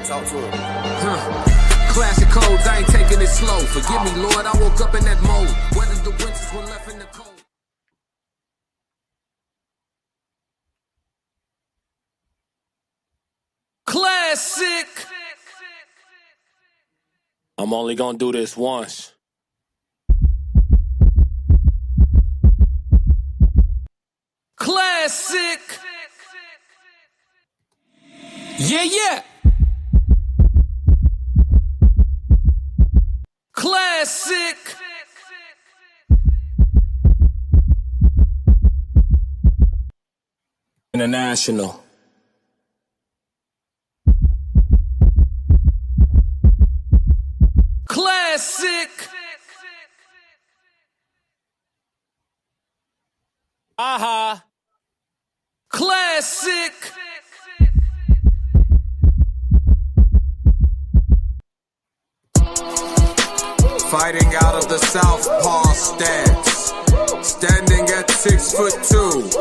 Talk to him. Classic codes, I ain't taking it slow. Forgive me, Lord, I woke up in that mode. Whether the winters were left in the cold. Classic. I'm only gonna do this once. Classic. Yeah. Classic. International. Classic. Aha. Classic. Fighting out of the southpaw stance, standing at 6'2",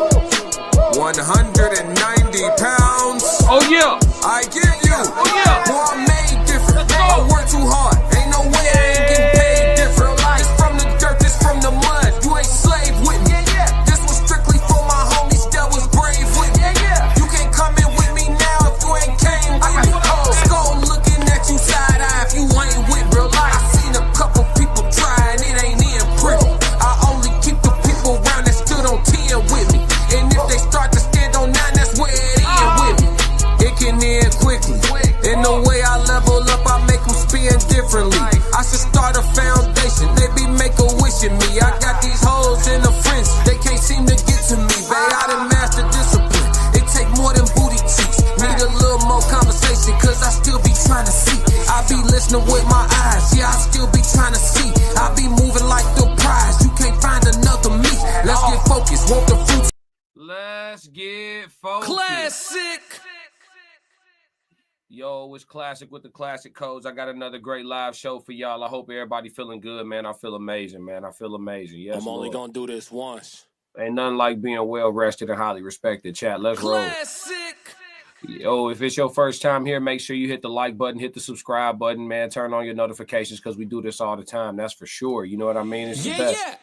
190 pounds. Oh yeah. I give you. Oh yeah. Boy, I'm made different. I work too hard. Ain't no way I ain't getting paid different. This from the dirt, this from the mud. You ain't slave with me. This was strictly for my homies that was brave with me. You can't come in with me now if you ain't came with me. Skull looking at you side eye if you ain't with real life. I seen a couple people try and it ain't in pretty. I only keep the people around that stood on 10 with me. And if they start to stand on 9, that's where it end with me. It can end quickly. In the way I level up, I make them spin differently. I should start a foundation. They be make-a-wishing me. I got these hoes in the fringe. They can't seem to get to me. Babe, I done master discipline. It take more than booty cheeks. Need a little more conversation, cause I still be trying to see. I be listening with my eyes. Yeah, I still be trying to see. I be moving like the prize. You can't find another me. Let's get focused. Want the fruits. Let's get focused. Classic. Yo, it's Classic with the Classic Codes. I got another great live show for y'all. I hope everybody feeling good, man. I feel amazing, man. I feel amazing. Yes, I'm only Lord. gonna do this once. Ain't nothing like being well rested and highly respected. Chat, let's roll. Classic. Yo, if it's your first time here, make sure you hit the like button, hit the subscribe button, man. Turn on your notifications because we do this all the time. That's for sure. You know what I mean? It's the best.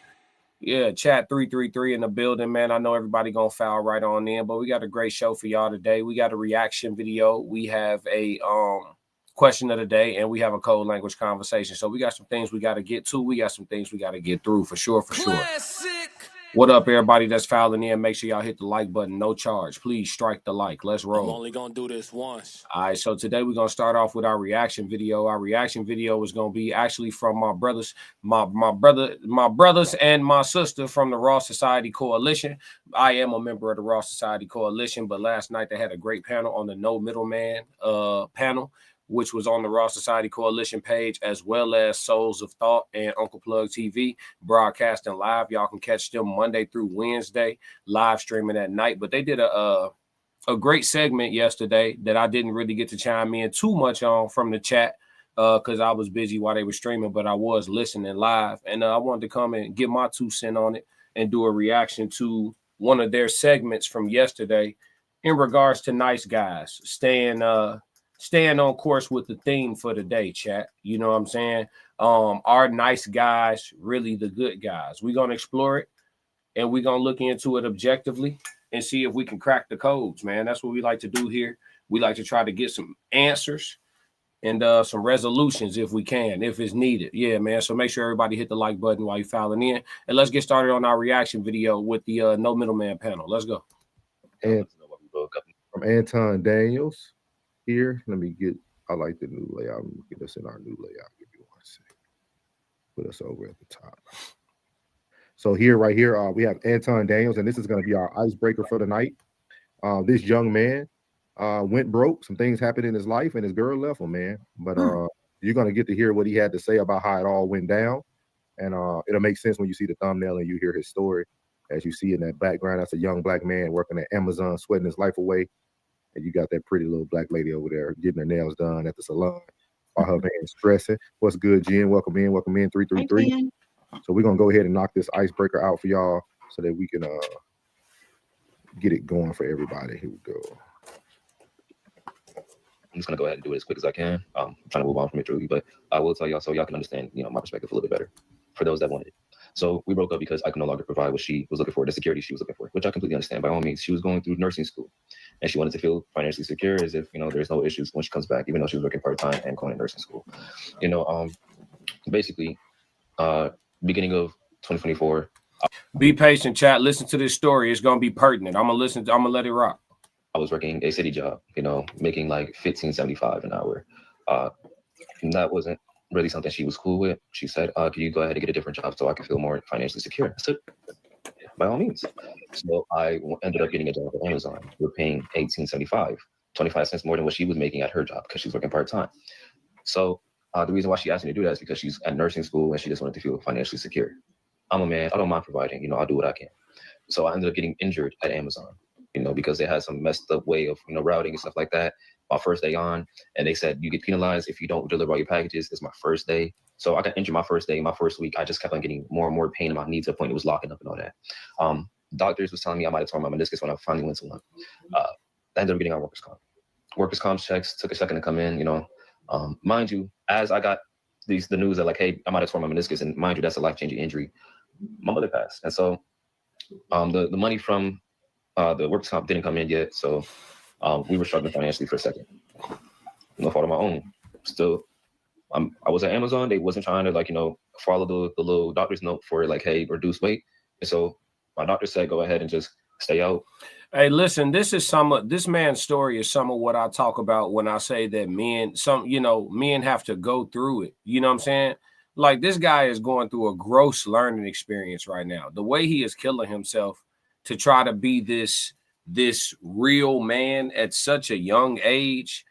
Yeah, chat 333 in the building, man. I know everybody gonna foul right on in, but we got a great show for y'all today. We got a reaction video. We have a question of the day, and we have a code language conversation. So we got some things we got to get to. We got some things we got to get through for sure. Classic. What up, everybody that's fouling in? Make sure y'all hit the like button. No charge. Please strike the like. Let's roll. I'm only gonna do this once. All right, so today we're gonna start off with our reaction video. Our reaction video is gonna be actually from my brothers, my brothers and my sister from the Raw Society Coalition. I am a member of the Raw Society Coalition, but last night they had a great panel on the No Middleman panel, which was on the Raw Society Coalition page, as well as Souls of Thought and Uncle Plug TV broadcasting live. Y'all can catch them Monday through Wednesday, live streaming at night. But they did a great segment yesterday that I didn't really get to chime in too much on from the chat because I was busy while they were streaming, but I was listening live. And I wanted to come and get my 2 cents on it and do a reaction to one of their segments from yesterday in regards to nice guys staying on course with the theme for the day, chat. You know what I'm saying? Are nice guys really the good guys? We're going to explore it, and we're going to look into it objectively and see if we can crack the codes, man. That's what we like to do here. We like to try to get some answers and some resolutions if we can, if it's needed. Yeah, man. So make sure everybody hit the like button while you're filing in. And let's get started on our reaction video with the No Middleman panel. Let's go. And from Anton Daniels. Here, I like the new layout. Let me get us in our new layout. Give you 1 second. Put us over at the top. So here, right here, we have Anton Daniels, and this is going to be our icebreaker for the night. This young man went broke. Some things happened in his life, and his girl left him, man. But you're going to get to hear what he had to say about how it all went down. And it'll make sense when you see the thumbnail and you hear his story. As you see in that background, that's a young black man working at Amazon, sweating his life away. And you got that pretty little black lady over there getting her nails done at the salon while her man stressing. What's good, Jen? Welcome in, 333. So we're going to go ahead and knock this icebreaker out for y'all so that we can get it going for everybody. Here we go. I'm just gonna go ahead and do it as quick as I can. I'm trying to move on from it truly, but I will tell y'all so y'all can understand, my perspective a little bit better for those that wanted it. So we broke up because I could no longer provide what she was looking for, the security she was looking for, which I completely understand. By all means, she was going through nursing school, and she wanted to feel financially secure, as if there's no issues when she comes back, even though she was working part-time and going to nursing school. Basically, beginning of 2024. Be patient, chat. Listen to this story. It's gonna be pertinent. I'm gonna let it rock. I was working a city job, making like $15.75 an hour. And that wasn't really something she was cool with. She said, can you go ahead and get a different job so I can feel more financially secure? I said, by all means. So I ended up getting a job at Amazon. We're paying $18.75, 25 cents more than what she was making at her job because she's working part-time. So the reason why she asked me to do that is because she's at nursing school and she just wanted to feel financially secure. I'm a man. I don't mind providing. I'll do what I can. So I ended up getting injured at Amazon, because they had some messed up way of, routing and stuff like that. My first day on, and they said, you get penalized if you don't deliver all your packages. It's my first day. So I got injured my first day. My first week, I just kept on getting more and more pain in my knee to the point it was locking up and all that. Doctors was telling me I might have torn my meniscus when I finally went to one. I ended up getting on workers' comp. Workers' comp checks took a second to come in, mind you, as I got the news that like, hey, I might have torn my meniscus, and mind you, that's a life-changing injury. My mother passed. And so the money from the workers' comp didn't come in yet. So we were struggling financially for a second. No fault of my own. Still, I was at Amazon. They wasn't trying to follow the little doctor's note for like, hey, reduce weight. And so my doctor said, go ahead and just stay out. Hey, listen, this man's story is some of what I talk about when I say that men have to go through it. You know what I'm saying? Like, this guy is going through a gross learning experience right now. The way he is killing himself to try to be this real man at such a young age,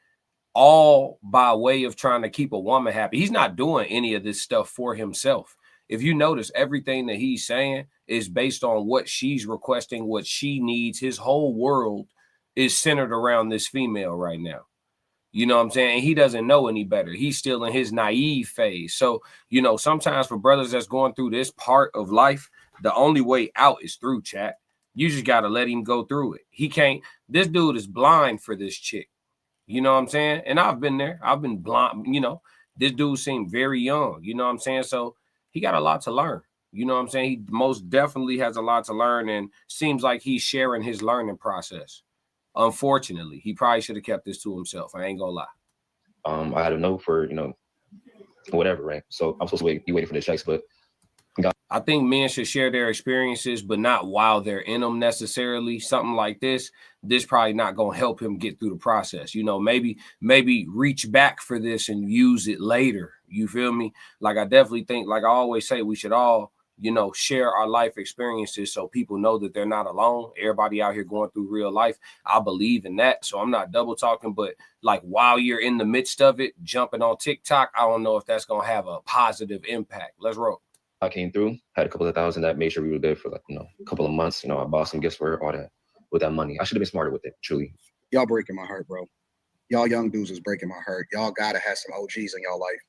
all by way of trying to keep a woman happy. He's not doing any of this stuff for himself. If you notice, everything that he's saying is based on what she's requesting, what she needs. His whole world is centered around this female right now. You know what I'm saying? And he doesn't know any better. He's still in his naive phase. So, sometimes for brothers that's going through this part of life, the only way out is through, chat. You just got to let him go through it. He can't. This dude is blind for this chick. You know what I'm saying? And I've been there. I've been blind. This dude seemed very young. You know what I'm saying? So he got a lot to learn. You know what I'm saying? He most definitely has a lot to learn, and seems like he's sharing his learning process. Unfortunately, he probably should have kept this to himself. I ain't gonna lie. I had a note for, whatever, right? So I'm supposed to be waiting for the checks, but I think men should share their experiences, but not while they're in them necessarily. Something like this probably not going to help him get through the process. Maybe reach back for this and use it later. You feel me? Like, I definitely think, like I always say, we should all, share our life experiences so people know that they're not alone. Everybody out here going through real life. I believe in that. So I'm not double talking, but like, while you're in the midst of it, jumping on TikTok, I don't know if that's going to have a positive impact. Let's roll. I came through, had a couple of thousand that made sure we were good for a couple of months. I bought some gifts for her, all that with that money. I should have been smarter with it, truly. Y'all breaking my heart, bro. Y'all young dudes is breaking my heart. Y'all gotta have some OGs in your life,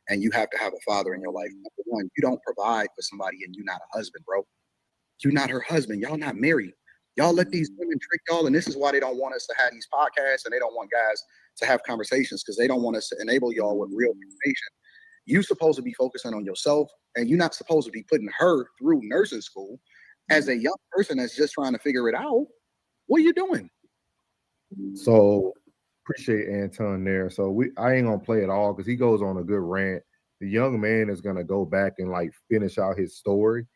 and you have to have a father in your life. Number one, you don't provide for somebody and you're not a husband, bro. You're not her husband. Y'all not married. Y'all let these women trick y'all, and this is why they don't want us to have these podcasts, and they don't want guys to have conversations, because they don't want us to enable y'all with real information. You're supposed to be focusing on yourself, and you're not supposed to be putting her through nursing school as a young person that's just trying to figure it out. What are you doing? So appreciate Anton there. So I ain't gonna play it all because he goes on a good rant. The young man is gonna go back and finish out his story.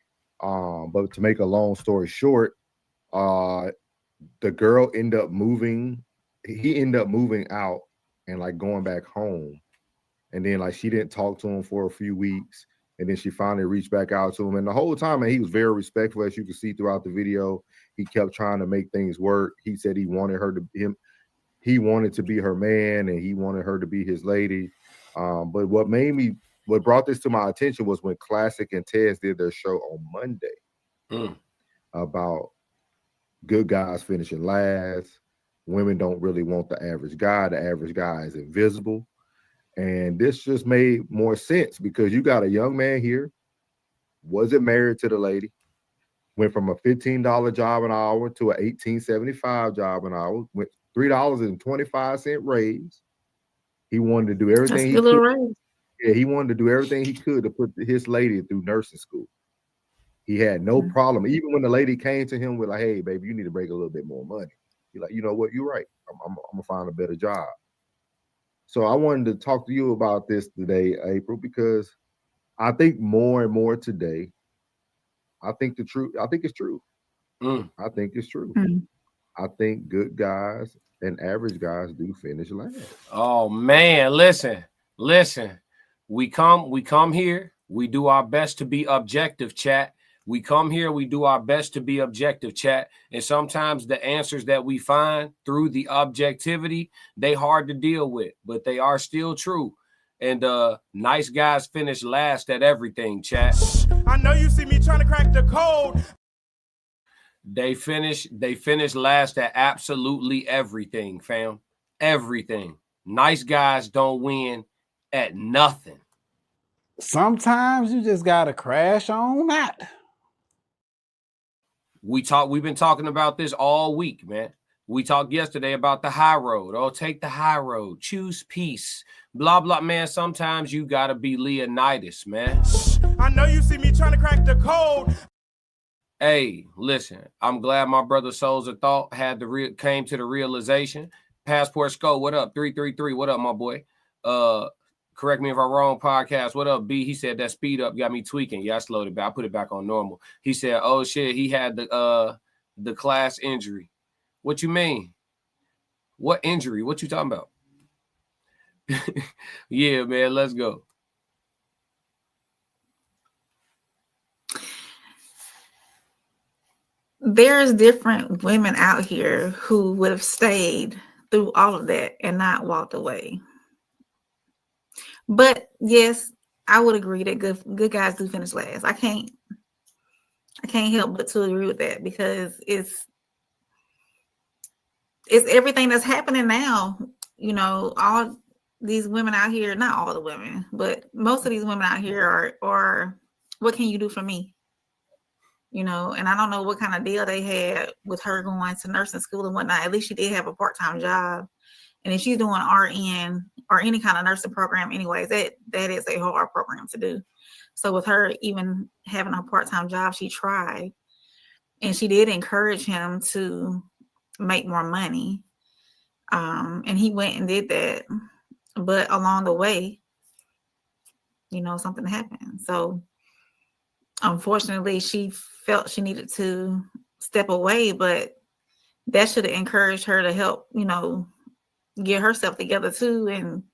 But to make a long story short, the girl ended up moving. He ended up moving out and going back home. And then she didn't talk to him for a few weeks. And then she finally reached back out to him. And the whole time, he was very respectful, as you can see throughout the video. He kept trying to make things work. He said he wanted he wanted to be her man, and he wanted her to be his lady. But what brought this to my attention was when Classic and Tez did their show on Monday about good guys finishing last. Women don't really want the average guy. The average guy is invisible. And this just made more sense because you got a young man here, wasn't married to the lady, went from a $15 job an hour to an $18.75 job an hour, went $3.25 raise. He wanted to do That's a everything he good little could. raise. Yeah, he wanted to do everything he could to put his lady through nursing school. He had no Mm. problem. Even when the lady came to him with like, "Hey, baby, you need to break a little bit more money." He's like, "You know what? You're right. I'm gonna find a better job." So I wanted to talk to you about this today, April, because I think more and more today, I think the truth. I think it's true. Mm. I think it's true. Mm. I think good guys and average guys do finish last. Oh man, listen. We come here, we do our best to be objective, chat. We come here, we do our best to be objective, chat. And sometimes the answers that we find through the objectivity, they hard to deal with, but they are still true. And nice guys finish last at everything, chat. I know you see me trying to crack the code. They finish last at absolutely everything, fam. Everything. Nice guys don't win at nothing. Sometimes you just gotta crash on that. We've been talking about this all week, man. We talked yesterday about the high road. Oh, take the high road. Choose peace. Blah, blah, man. Sometimes you gotta be Leonidas, man. I know you see me trying to crack the code. Hey, listen, I'm glad my brother Souls of Thought came to the realization. Passport Scope, what up? 333, what up, my boy? Correct me if I'm wrong, podcast. What up, B? He said that speed up got me tweaking. Yeah, I slowed it back. I put it back on normal. He said, oh shit, he had the class injury. What you mean? What injury? What you talking about? Yeah, man, let's go. There's different women out here who would have stayed through all of that and not walked away. But yes, I would agree that good guys do finish last. I can't help but to agree with that because it's everything that's happening now. You know, all these women out here, not all the women, but most of these women out here are what can you do for me? You know, and I don't know what kind of deal they had with her going to nursing school and whatnot. At least she did have a part-time job. And if she's doing RN or any kind of nursing program anyways, that is a hard program to do. So with her even having a part-time job, she tried. And she did encourage him to make more money. And he went and did that. But along the way, you know, something happened. So unfortunately, she felt she needed to step away, but that should have encouraged her to help, you know, get herself together too and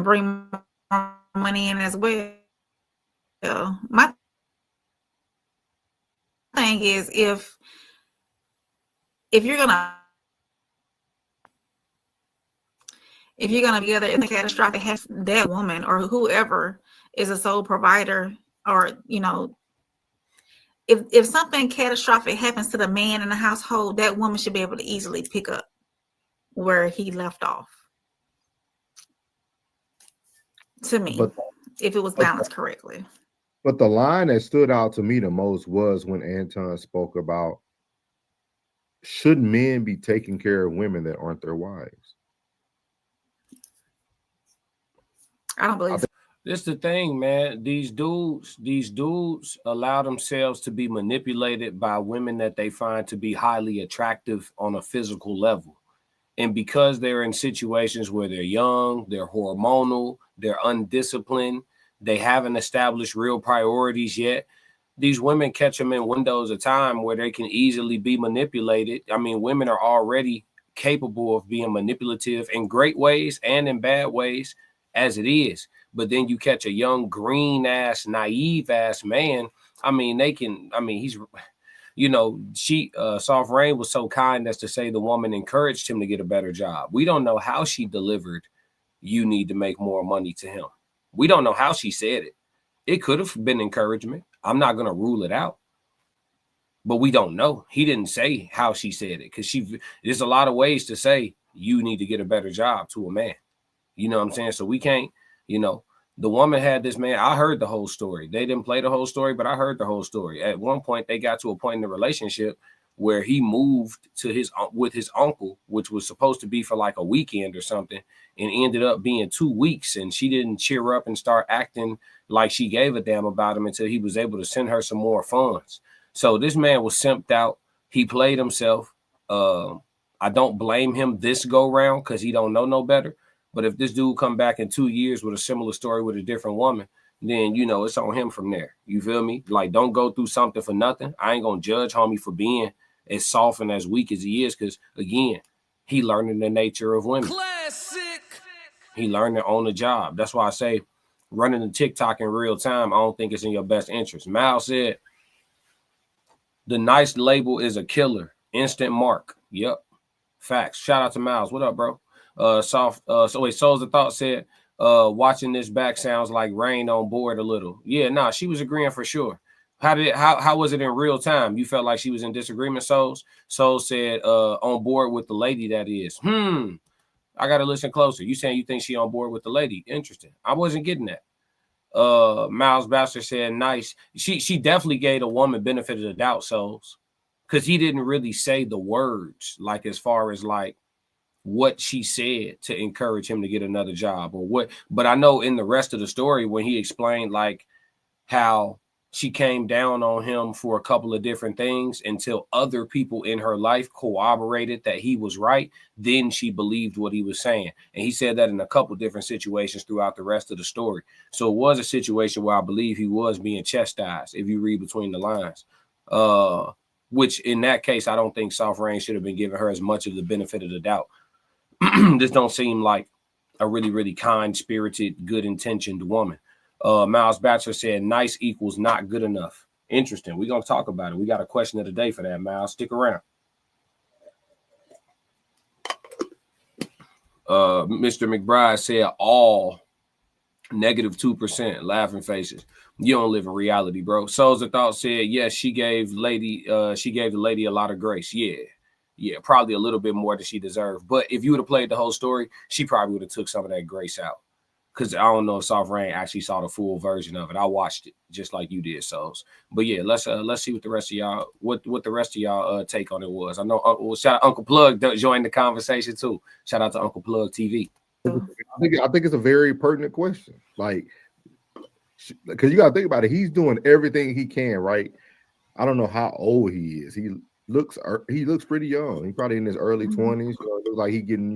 bring more money in as well. My thing is if you're gonna be together in the catastrophic, has that woman or whoever is a sole provider, or you know, if something catastrophic happens to the man in the household, that woman should be able to easily pick up where he left off. To me, if it was balanced correctly. But the line that stood out to me the most was when Anton spoke about, should men be taking care of women that aren't their wives? I don't believe so. This is the thing, man. These dudes allow themselves to be manipulated by women that they find to be highly attractive on a physical level. And because they're in situations where they're young, they're hormonal, they're undisciplined, they haven't established real priorities yet, these women catch them in windows of time where they can easily be manipulated. I mean, women are already capable of being manipulative in great ways and in bad ways as it is. But then you catch a young, green ass, naive ass man. I mean, he's, you know, Soft Rain was so kind as to say the woman encouraged him to get a better job. We don't know how she delivered, you need to make more money to him. We don't know how she said it. It could have been encouragement. I'm not going to rule it out. But we don't know. He didn't say how she said it, because there's a lot of ways to say you need to get a better job to a man. You know what I'm saying? So we can't, you know, the woman had this man. I heard the whole story. They didn't play the whole story, but I heard the whole story. At one point, they got to a point in the relationship where he moved to his with his uncle, which was supposed to be for like a weekend or something, and ended up being 2 weeks. And she didn't cheer up and start acting like she gave a damn about him until he was able to send her some more funds. So this man was simped out. He played himself. I don't blame him this go round because he don't know no better. But if this dude come back in 2 years with a similar story with a different woman, then, you know, it's on him from there. You feel me? Like, don't go through something for nothing. I ain't going to judge homie for being as soft and as weak as he is because, again, he learning the nature of women. Classic. He learned it on the job. That's why I say running the TikTok in real time, I don't think it's in your best interest. Mal said, the nice label is a killer. Instant mark. Yep. Facts. Shout out to Miles. What up, bro? Souls of Thought said, watching this back sounds like rain on board a little. Yeah, nah, she was agreeing for sure. How was it in real time? You felt like she was in disagreement, Souls? Souls said, on board with the lady that is. I gotta listen closer. You saying you think she on board with the lady? Interesting. I wasn't getting that. Miles Bastard said, nice. She definitely gave the woman benefit of the doubt, Souls, because he didn't really say the words, like as far as like what she said to encourage him to get another job or what. But I know in the rest of the story when he explained like how she came down on him for a couple of different things until other people in her life corroborated that he was right, then she believed what he was saying. And he said that in a couple of different situations throughout the rest of the story. So it was a situation where I believe he was being chastised, if you read between the lines. Which in that case, I don't think Soft Rain should have been giving her as much of the benefit of the doubt. This don't seem like a really, really kind-spirited, good-intentioned woman. Miles Batcher said, nice equals not good enough. Interesting. We're going to talk about it. We got a question of the day for that, Miles. Stick around. Mr. McBride said, all -2%, laughing faces. You don't live in reality, bro. Souls of Thought said, yes, she gave the lady a lot of grace. Yeah, probably a little bit more than she deserved. But if you would have played the whole story, she probably would have took some of that grace out. Because I don't know if Soft Rain actually saw the full version of it. I watched it just like you did, Souls. But yeah, let's see what the rest of y'all take on it was. I know shout out Uncle Plug joined the conversation too. Shout out to Uncle Plug TV. I think it's a very pertinent question. Like, because you got to think about it. He's doing everything he can, right? I don't know how old he is. He looks pretty young. He's probably in his early 20s. So it looks like he getting,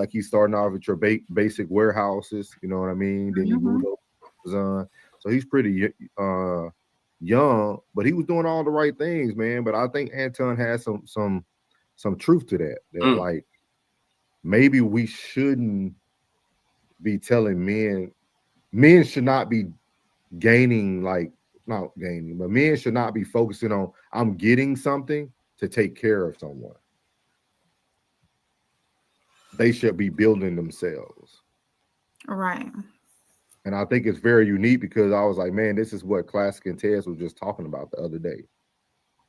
he's starting off at your basic warehouses. You know what I mean? Then you move over to Amazon. So he's pretty young, but he was doing all the right things, man. But I think Anton has some truth to that. Like, maybe we shouldn't be telling men should not be gaining, like, not gaining, but men should not be focusing on, I'm getting something to take care of someone. They should be building themselves. Right. And I think it's very unique because I was like, man, this is what Classic and Tez was just talking about the other day.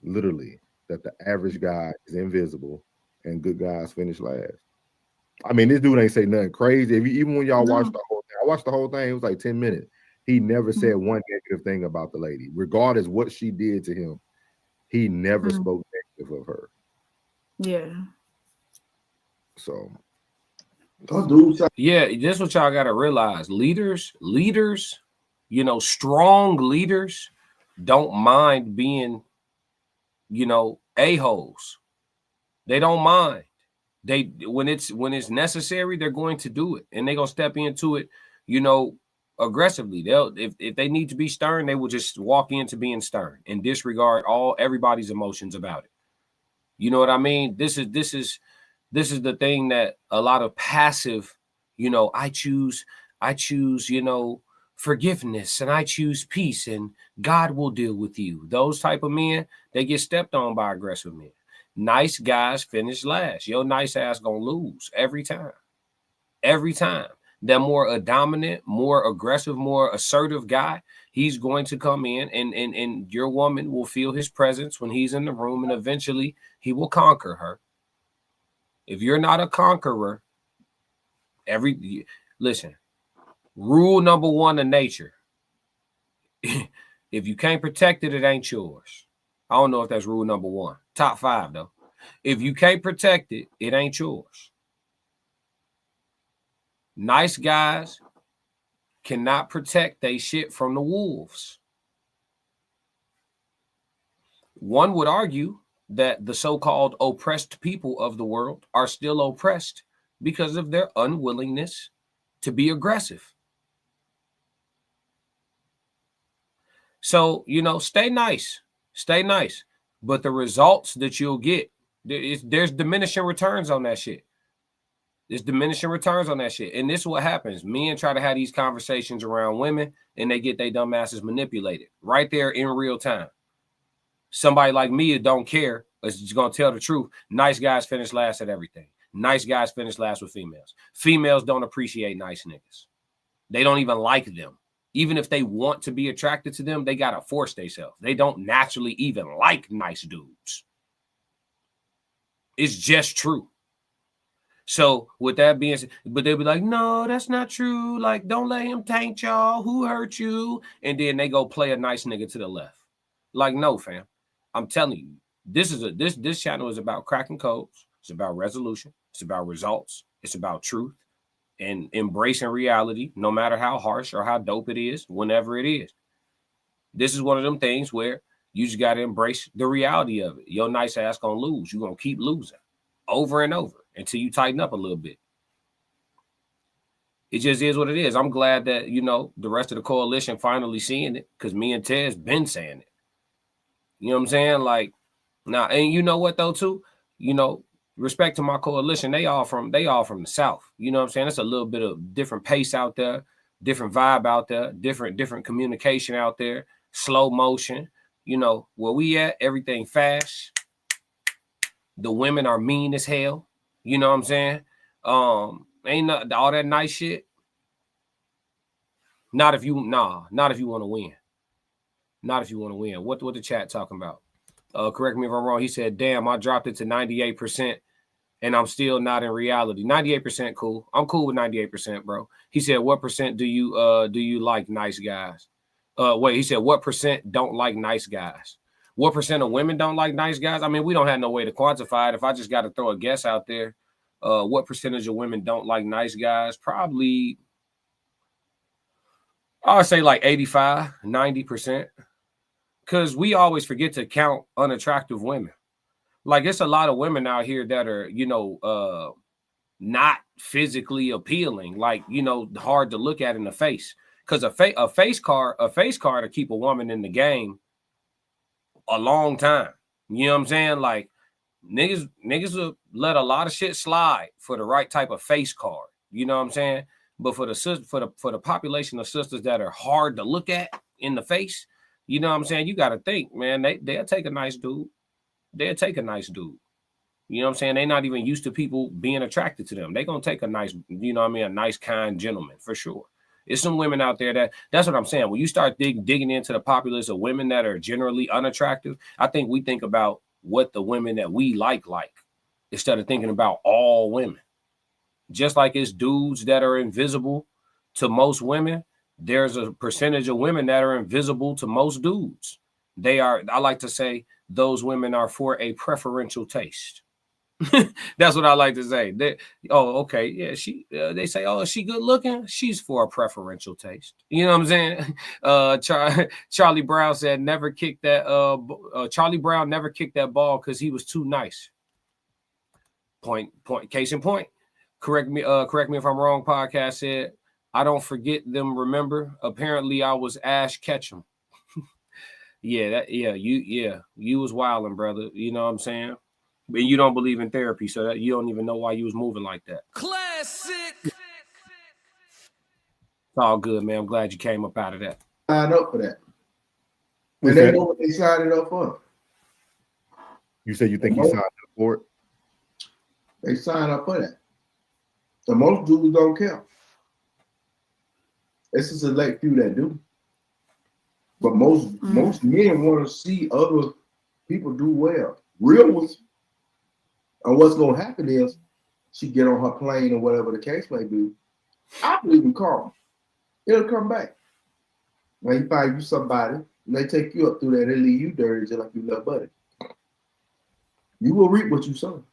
Literally, that the average guy is invisible and good guys finish last. I mean, this dude ain't say nothing crazy. Even when y'all watched the whole thing, I watched the whole thing. It was like 10 minutes. He never said one negative thing about the lady, regardless what she did to him. He never spoke negative of her. Yeah. So, yeah, this is what y'all got to realize. Leaders, strong leaders don't mind being, a-holes. They don't mind. When it's necessary, they're going to do it, and they're gonna step into it, aggressively. If they need to be stern, they will just walk into being stern and disregard everybody's emotions about it. You know what I mean? This is the thing that a lot of passive, I choose, forgiveness, and I choose peace, and God will deal with you. Those type of men, they get stepped on by aggressive men. Nice guys finish last. Your nice ass gonna lose every time. Every time. That more dominant, more aggressive, more assertive guy, he's going to come in and your woman will feel his presence when he's in the room, and eventually he will conquer her. If you're not a conqueror, listen, rule number one of nature. If you can't protect it, it ain't yours. I don't know if that's rule number 1. Top 5 though. If you can't protect it, it ain't yours. Nice guys cannot protect they shit from the wolves. One would argue that the so-called oppressed people of the world are still oppressed because of their unwillingness to be aggressive. So, stay nice, but the results that you'll get, there's diminishing returns on that shit. There's diminishing returns on that shit. And this is what happens. Men try to have these conversations around women and they get their dumb asses manipulated right there in real time. Somebody like me that don't care is just going to tell the truth. Nice guys finish last at everything. Nice guys finish last with females. Females don't appreciate nice niggas. They don't even like them. Even if they want to be attracted to them, they got to force themselves. They don't naturally even like nice dudes. It's just true. So with that being said, but they'll be like, no, that's not true. Like, don't let him taint y'all. Who hurt you? And then they go play a nice nigga to the left. Like, no, fam. I'm telling you, this channel is about cracking codes. It's about resolution. It's about results. It's about truth and embracing reality, no matter how harsh or how dope it is, whenever it is. This is one of them things where you just got to embrace the reality of it. Your nice ass gonna lose. You're gonna keep losing over and over until you tighten up a little bit. It just is what it is. I'm glad that, the rest of the coalition finally seeing it, because me and Ted's been saying it. You know what I'm saying? Like, now, and you know what though, too? Respect to my coalition, they all from the South. You know what I'm saying? It's a little bit of different pace out there, different vibe out there, different communication out there, slow motion. Where we at, everything fast. The women are mean as hell. You know what I'm saying? Ain't not all that nice shit. Not if you want to win. Not if you want to win. What the chat talking about? Correct me if I'm wrong. He said, damn, I dropped it to 98% and I'm still not in reality. 98% cool. I'm cool with 98%, bro. He said, what percent do you like nice guys? He said, what percent don't like nice guys? What percent of women don't like nice guys? I mean, we don't have no way to quantify it. If I just got to throw a guess out there, what percentage of women don't like nice guys? Probably, I would say like 85, 90%. Because we always forget to count unattractive women. Like, it's a lot of women out here that are, not physically appealing, like, hard to look at in the face. Because a face card to keep a woman in the game a long time. You know what I'm saying? Like, niggas will let a lot of shit slide for the right type of face card. You know what I'm saying? But for the population of sisters that are hard to look at in the face, you know what I'm saying? You got to think, man, they'll take a nice dude. They'll take a nice dude. You know what I'm saying? They're not even used to people being attracted to them. They're going to take a nice, a nice, kind gentleman for sure. There's some women out there that's what I'm saying. When you start digging into the populace of women that are generally unattractive, I think we think about what the women that we like instead of thinking about all women. Just like it's dudes that are invisible to most women, there's a percentage of women that are invisible to most dudes. I like to say, those women are for a preferential taste. That's what I like to say. Okay, yeah, they say, oh, is she good looking? She's for a preferential taste. You know what I'm saying? Charlie Brown said never kicked that. Charlie Brown never kicked that ball because he was too nice. Point. Case in point. Correct me if I'm wrong. Podcast said, I don't forget them. Remember, apparently I was Ash Ketchum. You was wilding, brother. You know what I'm saying? And you don't believe in therapy, so that you don't even know why you was moving like that. Classic. It's all good, man. I'm glad you came up out of that. Signed up for that. And they know what they signed it up for. You said you think he signed up for it? They signed up for that. And most dudes don't care. It's a select few that do. But most men want to see other people do well. Real ones. And what's going to happen is she get on her plane or whatever the case may be. I believe in karma. It'll come back. When you find you somebody And they take you up through that, they leave you dirty just like you left Buddy. You will reap what you sow.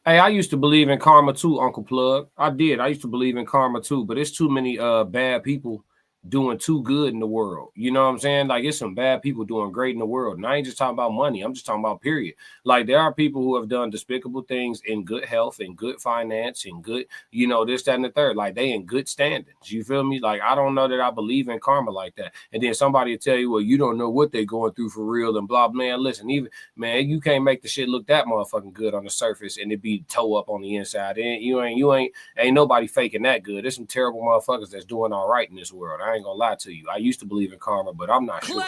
Hey, I used to believe in karma too, Uncle Plug. I did. I used to believe in karma too, but it's too many bad people doing too good in the world. You know what I'm saying? Like, it's some bad people doing great in the world. And I ain't just talking about money. I'm just talking about period. Like, there are people who have done despicable things in good health and good finance and good, you know, this, that, and the third. Like, they in good standings. You feel me? Like, I don't know that I believe in karma like that. And then somebody will tell you, well, you don't know what they're going through for real and blah, man. Listen, even, man, you can't make the shit look that motherfucking good on the surface and it be toe up on the inside. And you ain't nobody faking that good. There's some terrible motherfuckers that's doing all right in this world. I ain't gonna lie to you. I used to believe in karma, but I'm not sure.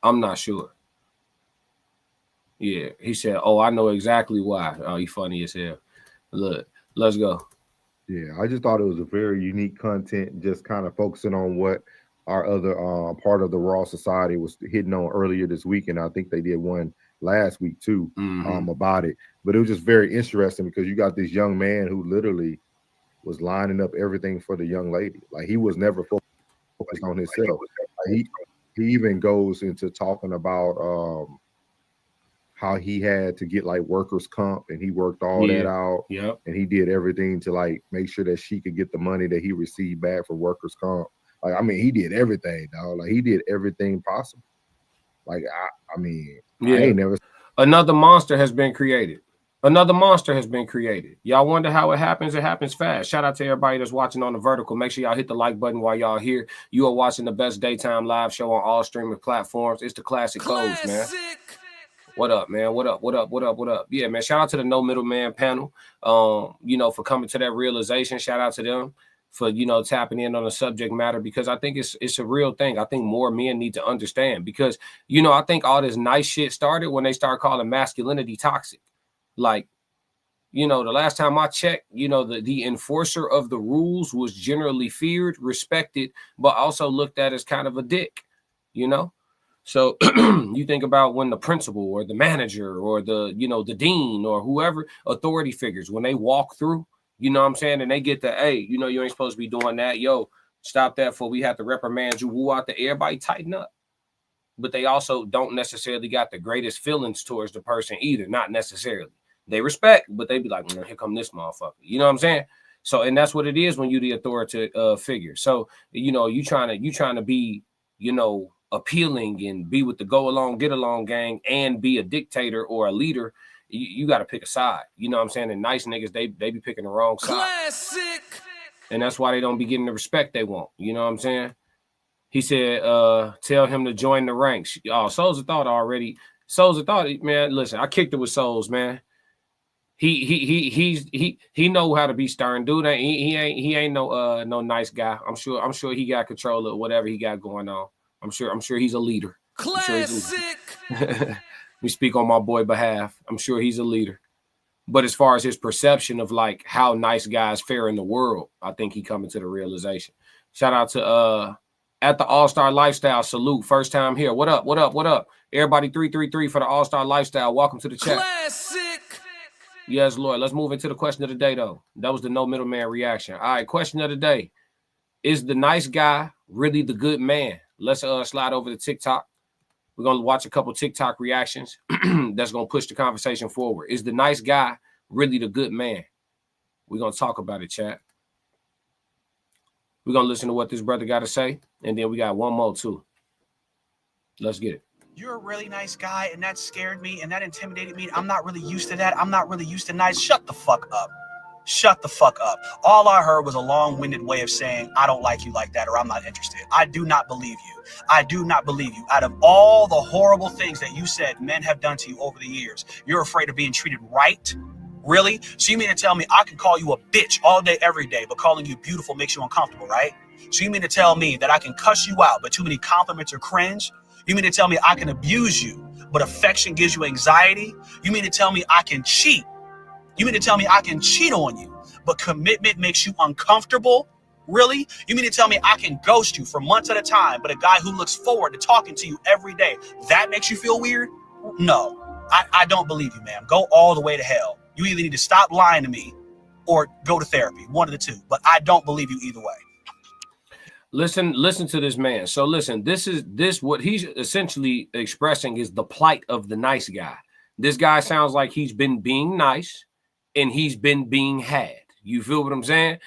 I'm not sure. Yeah, he said, "Oh, I know exactly why." Oh, you funny as hell. Look, let's go. Yeah, I just thought it was a very unique content, just kind of focusing on what our other part of the Raw Society was hitting on earlier this week, and I think they did one last week too about it. But it was just very interesting because you got this young man who literally was lining up everything for the young lady. Like, he was never focused on himself. Like, he even goes into talking about how he had to get like workers' comp, and he worked all that out. Yep. And he did everything to like make sure that she could get the money that he received back for workers' comp. Like, I mean, he did everything, dog. Like, he did everything possible. Like, I mean, I ain't never. Another monster has been created. Another monster has been created. Y'all wonder how it happens? It happens fast. Shout out to everybody that's watching on the vertical. Make sure y'all hit the like button while y'all here. You are watching the best daytime live show on all streaming platforms. It's the Classic Codes, man. What up, man? What up? What up? What up? What up? Yeah, man. Shout out to the No Middleman panel, you know, for coming to that realization. Shout out to them for, you know, tapping in on the subject matter, because I think it's a real thing. I think more men need to understand, because, you know, I think all this nice shit started when they start calling masculinity toxic. Like, you know, the last time I checked, you know, the enforcer of the rules was generally feared, respected, but also looked at as kind of a dick, you know? So you think about when the principal or the manager or the, you know, the dean or whoever, authority figures, when they walk through, you know what I'm saying? And they get the, hey, you know, you ain't supposed to be doing that. Yo, stop that, for we have to reprimand you. Woo out the everybody tighten up. But they also don't necessarily got the greatest feelings towards the person either. Not necessarily. They respect, but they be like, here come this motherfucker. You know what I'm saying? So, and that's what it is when you the authoritative figure. So, you know, you trying to be, you know, appealing and be with the go along, get along gang and be a dictator or a leader. You got to pick a side. You know what I'm saying? And nice niggas, they be picking the wrong side. Classic. And that's why they don't be getting the respect they want. You know what I'm saying? He said, tell him to join the ranks. Oh, Souls of Thought already. Souls of Thought, man, listen, I kicked it with Souls, man. He know how to be stern, dude. He ain't no nice guy. I'm sure he got control of whatever he got going on. I'm sure he's a leader. Classic. We speak on my boy behalf. I'm sure he's a leader. But as far as his perception of like how nice guys fare in the world, I think he coming to the realization. Shout out to at the All-Star Lifestyle. Salute. First time here. What up? What up? What up? Everybody 333 for the All-Star Lifestyle. Welcome to the chat. Classic. Yes, Lord. Let's move into the question of the day, though. That was the no middleman reaction. All right, question of the day. Is the nice guy really the good man? Let's slide over to TikTok. We're going to watch a couple TikTok reactions that's going to push the conversation forward. Is the nice guy really the good man? We're going to talk about it, chat. We're going to listen to what this brother got to say, and then we got one more, too. Let's get it. You're a really nice guy, and that scared me, and that intimidated me. I'm not really used to that. I'm not really used to nice. Shut the fuck up. Shut the fuck up. All I heard was a long-winded way of saying, I don't like you like that, or I'm not interested. I do not believe you. I do not believe you. Out of all the horrible things that you said men have done to you over the years, you're afraid of being treated right? Really? So you mean to tell me I can call you a bitch all day, every day, but calling you beautiful makes you uncomfortable, right? So you mean to tell me that I can cuss you out, but too many compliments are cringe? You mean to tell me I can abuse you, but affection gives you anxiety? You mean to tell me I can cheat? You mean to tell me I can cheat on you, but commitment makes you uncomfortable? Really? You mean to tell me I can ghost you for months at a time, but a guy who looks forward to talking to you every day, that makes you feel weird? No, I don't believe you, ma'am. Go all the way to hell. You either need to stop lying to me or go to therapy, one of the two. But I don't believe you either way. Listen to this man. So listen, this what he's essentially expressing is the plight of the nice guy. This guy sounds like he's been being nice and he's been being had. You feel what I'm saying?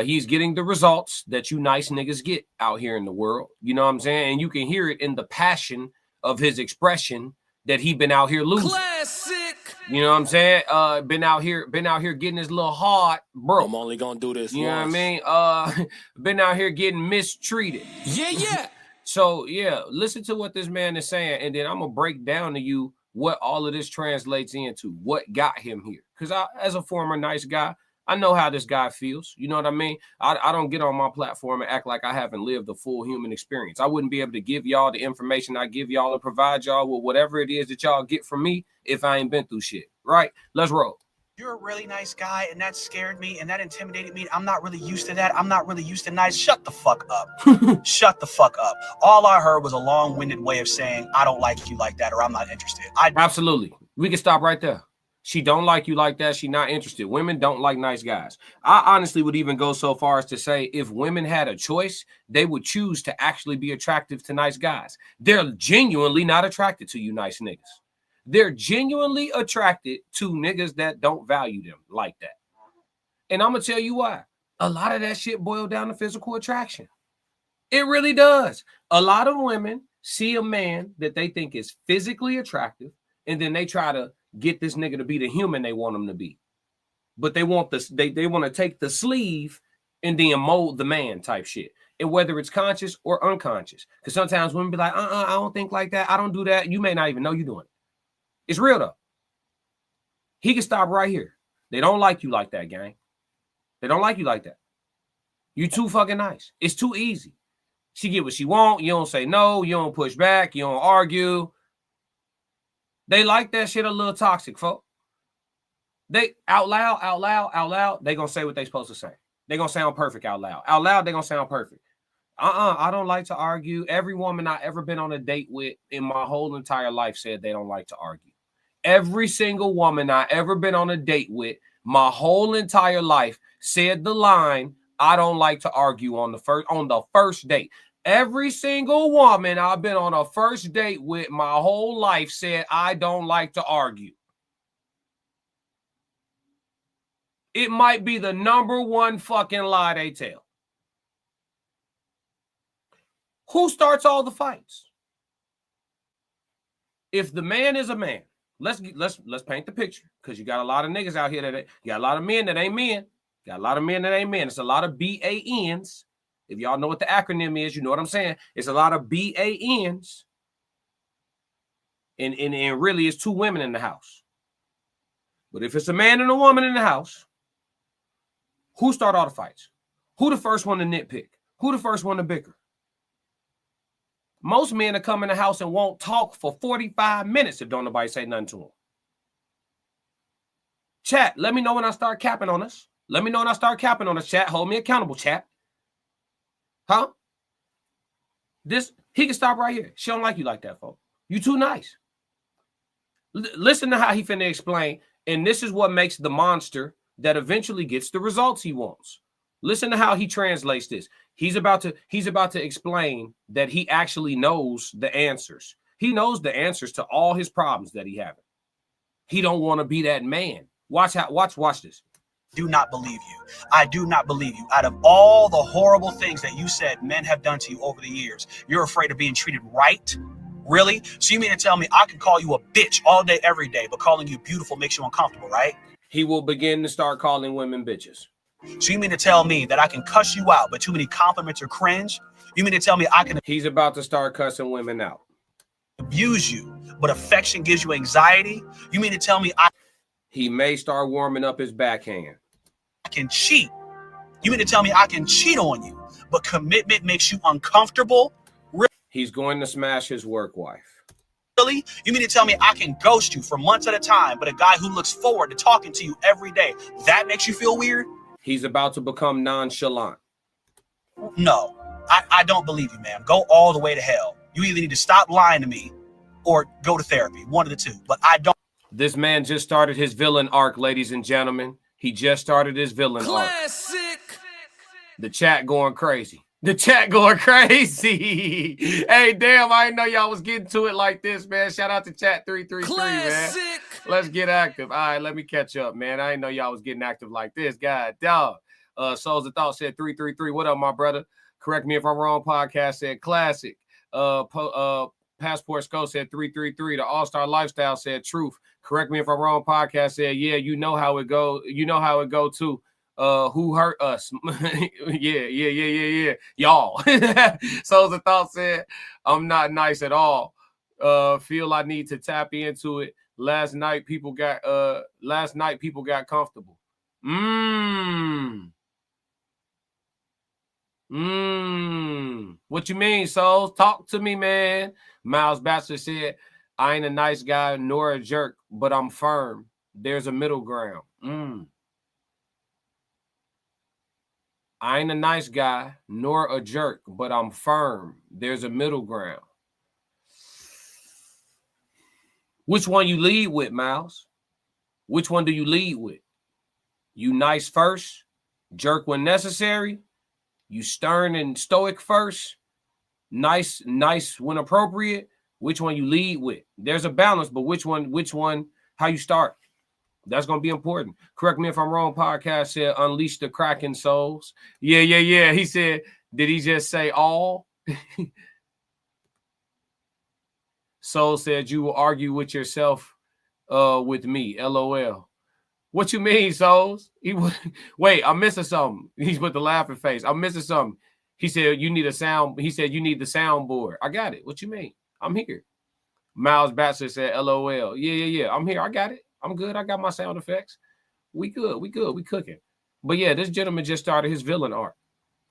He's getting the results that you nice niggas get out here in the world. You know what I'm saying? And you can hear it in the passion of his expression that he been out here losing. Classic. You know what I'm saying? Been out here getting his little heart broke. I'm only gonna do this You know once. what I mean? Been out here getting mistreated. Yeah. So yeah, listen to what this man is saying, and then I'm gonna break down to you what all of this translates into, what got him here. Because as a former nice guy, I know how this guy feels. You know what I mean? I don't get on my platform and act like I haven't lived the full human experience. I wouldn't be able to give y'all the information I give y'all and provide y'all with whatever it is that y'all get from me if I ain't been through shit. Right? Let's roll. You're a really nice guy, and that scared me, and that intimidated me. I'm not really used to that. I'm not really used to nice. Shut the fuck up. Shut the fuck up. All I heard was a long-winded way of saying, I don't like you like that, or I'm not interested. Absolutely. We can stop right there. She don't like you like that. She not interested. Women don't like nice guys. I honestly would even go so far as to say if women had a choice, they would choose to actually be attractive to nice guys. They're genuinely not attracted to you nice niggas. They're genuinely attracted to niggas that don't value them like that. And I'm going to tell you why. A lot of that shit boils down to physical attraction. It really does. A lot of women see a man that they think is physically attractive, and then they try to get this nigga to be the human they want him to be. But they want this, they want to take the sleeve and then mold the man type shit. And whether it's conscious or unconscious. Because sometimes women be like, I don't think like that. I don't do that. You may not even know you're doing it. It's real though. He can stop right here. They don't like you like that, gang. They don't like you like that. You too fucking nice. It's too easy. She get what she want. You don't say no. You don't push back. You don't argue. They like that shit a little toxic, folks. They out loud, they gonna say what they supposed to say. They gonna sound perfect out loud. Out loud, they gonna sound perfect. I don't like to argue. Every woman I ever been on a date with in my whole entire life said they don't like to argue. Every single woman I ever been on a date with my whole entire life said the line, I don't like to argue on the first date. Every single woman I've been on a first date with my whole life said, I don't like to argue. It might be the number one fucking lie they tell. Who starts all the fights? If the man is a man, let's paint the picture, because you got a lot of niggas out here you got a lot of men that ain't men. You got a lot of men that ain't men. It's a lot of BANs. If y'all know what the acronym is, you know what I'm saying. It's a lot of BANs. And really it's two women in the house. But if it's a man and a woman in the house, who start all the fights? Who the first one to nitpick? Who the first one to bicker? Most men will come in the house and won't talk for 45 minutes if don't nobody say nothing to them. Chat, let me know when I start capping on us. Let me know when I start capping on us, chat. Hold me accountable, chat. Huh? He can stop right here. She don't like you like that, folks. You too nice. Listen to how he finna explain. And this is what makes the monster that eventually gets the results he wants. Listen to how he translates this. He's about to explain that he actually knows the answers. He knows the answers to all his problems that he having. He don't want to be that man. Watch this. Do not believe you. I do not believe you. Out of all the horrible things that you said men have done to you over the years, you're afraid of being treated right? Really? So you mean to tell me I can call you a bitch all day, every day, but calling you beautiful makes you uncomfortable, right? He will begin to start calling women bitches. So you mean to tell me that I can cuss you out, but too many compliments are cringe? You mean to tell me I can... He's about to start cussing women out. Abuse you, but affection gives you anxiety? You mean to tell me he may start warming up his backhand. I can cheat? You mean to tell me I can cheat on you, but commitment makes you uncomfortable? Really? He's going to smash his work wife. Really? You mean to tell me I can ghost you for months at a time, but a guy who looks forward to talking to you every day, that makes you feel weird? He's about to become nonchalant. No, I don't believe you, man. Go all the way to hell. You either need to stop lying to me or go to therapy, one of the two, but I don't. This man just started his villain arc, ladies and gentlemen. He just started his villain arc. The chat going crazy. The chat going crazy. Hey, damn, I didn't know y'all was getting to it like this, man. Shout out to chat 333, man. Let's get active. All right, let me catch up, man. I didn't know y'all was getting active like this. God, dog. Souls of Thought said 333. What up, my brother? Correct me if I'm wrong. Podcast said classic. Passport Scope said 333. The All-Star Lifestyle said truth. Correct me if I'm wrong. Podcast said, yeah, you know how it go. You know how it go too. Who hurt us? yeah. Y'all. Souls of Thought said, I'm not nice at all. Feel I need to tap into it. Last night people got comfortable. What you mean, Souls? Talk to me, man. Miles Bachelor said, I ain't a nice guy nor a jerk, but I'm firm. There's a middle ground. I ain't a nice guy nor a jerk, but I'm firm. There's a middle ground. Which one you lead with, Miles? Which one do you lead with? You nice first, jerk when necessary. You stern and stoic first, nice when appropriate. Which one you lead with? There's a balance, but which one, how you start? That's going to be important. Correct me if I'm wrong. Podcast said, unleash the Kraken souls. Yeah. He said, did he just say all? Soul said, you will argue with yourself with me. LOL. What you mean, Souls? Wait, I'm missing something. He's with the laughing face. I'm missing something. He said, you need a sound. He said, you need the soundboard. I got it. What you mean? I'm here. Miles Bachelor said, LOL. Yeah. I'm here. I got it. I'm good. I got my sound effects. We good. We cooking. But yeah, this gentleman just started his villain arc.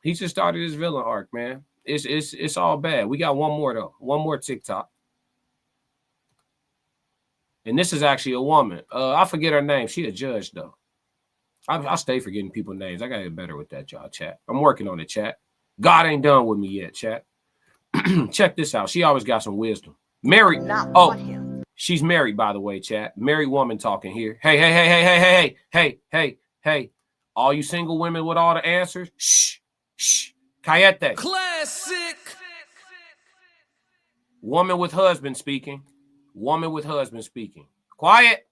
He just started his villain arc, man. It's all bad. We got one more though. One more TikTok. And this is actually a woman. I forget her name. She a judge though. I stay forgetting people's names. I gotta get better with that, y'all. Chat. I'm working on it, chat. God ain't done with me yet, chat. Check this out. She always got some wisdom. Married. She's married, by the way, chat. Married woman talking here. Hey. All you single women with all the answers, shh. Cayete. Classic. Woman with husband speaking. Quiet.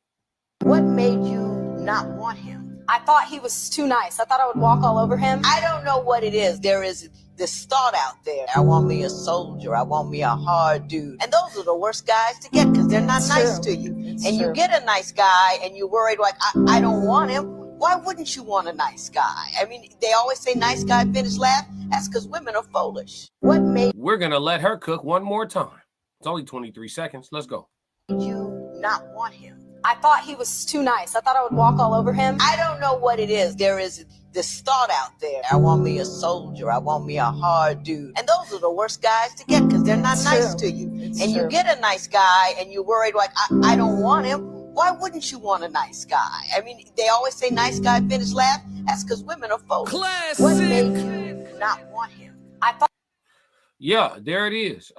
What made you not want him? I thought he was too nice. I thought I would walk all over him. I don't know what it is. There is this thought out there. I want me a soldier. I want me a hard dude. And those are the worst guys to get because they're not nice to you. And you get a nice guy and you're worried like, I don't want him. Why wouldn't you want a nice guy? I mean, they always say nice guy finish last. That's because women are foolish. What made We're going to let her cook one more time. It's only 23 seconds. Let's go. You not want him? I thought he was too nice. I thought I would walk all over him. I don't know what it is. There is this thought out there. I want me a soldier. I want me a hard dude. And those are the worst guys to get because they're not nice to you. And you get a nice guy and you're worried like, I don't want him. Why wouldn't you want a nice guy? I mean, they always say nice guy finish last. That's because women are foolish. Classic. What made you not want him? I thought. Yeah, there it is.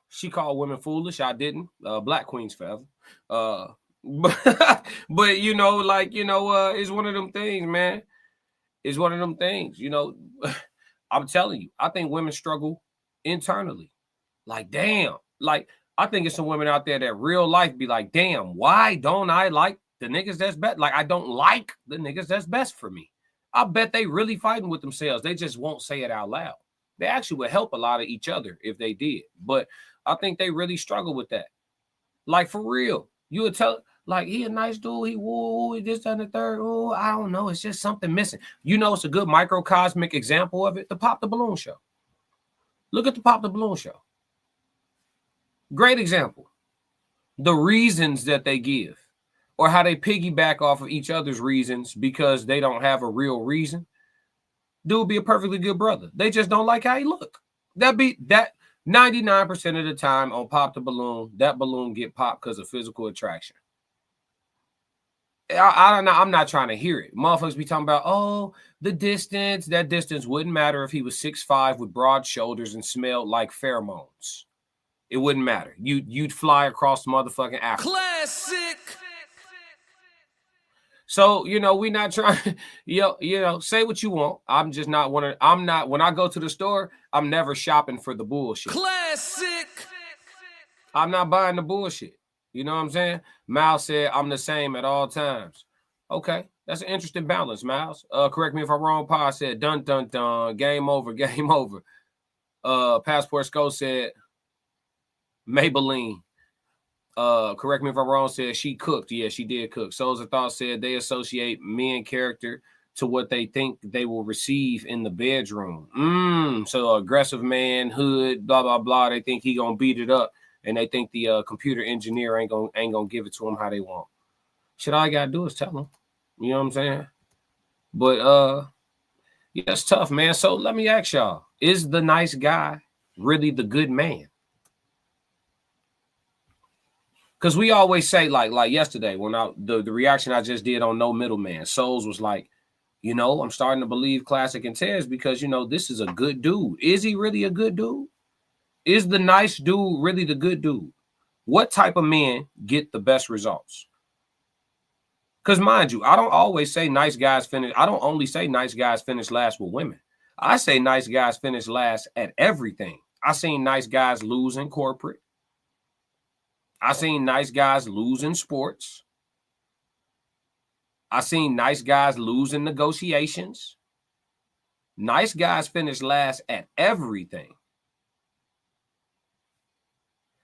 She called women foolish. I didn't. Black Queens forever. But you know, like, you know, it's one of them things, man. It's one of them things, you know. I'm telling you, I think women struggle internally. Like, damn. Like, I think it's some women out there that real life be like, damn, why don't I like the niggas that's best? Like, I don't like the niggas that's best for me. I bet they really fighting with themselves. They just won't say it out loud. They actually would help a lot of each other if they did. But I think they really struggle with that. Like, for real. You would tell, like, he a nice dude. He woo, this, that, and the third. Oh, I don't know. It's just something missing. You know, it's a good microcosmic example of it. The Pop the Balloon show. Look at the Pop the Balloon show. Great example. The reasons that they give or how they piggyback off of each other's reasons because they don't have a real reason. Dude be a perfectly good brother. They just don't like how he look. That 99% of the time on Pop the Balloon, that balloon get popped because of physical attraction. I don't know. I'm not trying to hear it. Motherfuckers be talking about, oh, the distance. That distance wouldn't matter if he was 6'5" with broad shoulders and smelled like pheromones. It wouldn't matter. You'd fly across motherfucking Africa. Classic. So, you know, we not trying, you know, say what you want. I'm just not one of, I'm not, when I go to the store, I'm never shopping for the bullshit. Classic. I'm not buying the bullshit. You know what I'm saying? Miles said, I'm the same at all times. Okay. That's an interesting balance, Miles. Correct me if I'm wrong. Pa said, dun, dun, dun, game over, game over. Passport Sco said, Maybelline. Correct me if I'm wrong, said she cooked. Yeah, she did cook. Souls of Thought said they associate men character to what they think they will receive in the bedroom. So aggressive man, hood, blah, blah, blah. They think he gonna beat it up. And they think the computer engineer ain't gonna give it to them how they want. Shit, all I gotta do is tell them. You know what I'm saying? But yeah, it's tough, man. So let me ask y'all: is the nice guy really the good man? Because we always say, like yesterday, when the reaction I just did on No Middleman, Souls was like, you know, I'm starting to believe Classic and Tez because, you know, this is a good dude. Is he really a good dude? Is the nice dude really the good dude? What type of men get the best results? Because mind you, I don't always say nice guys finish. I don't only say nice guys finish last with women. I say nice guys finish last at everything. I seen nice guys lose in corporate. I seen nice guys lose in sports. I seen nice guys lose in negotiations. Nice guys finish last at everything.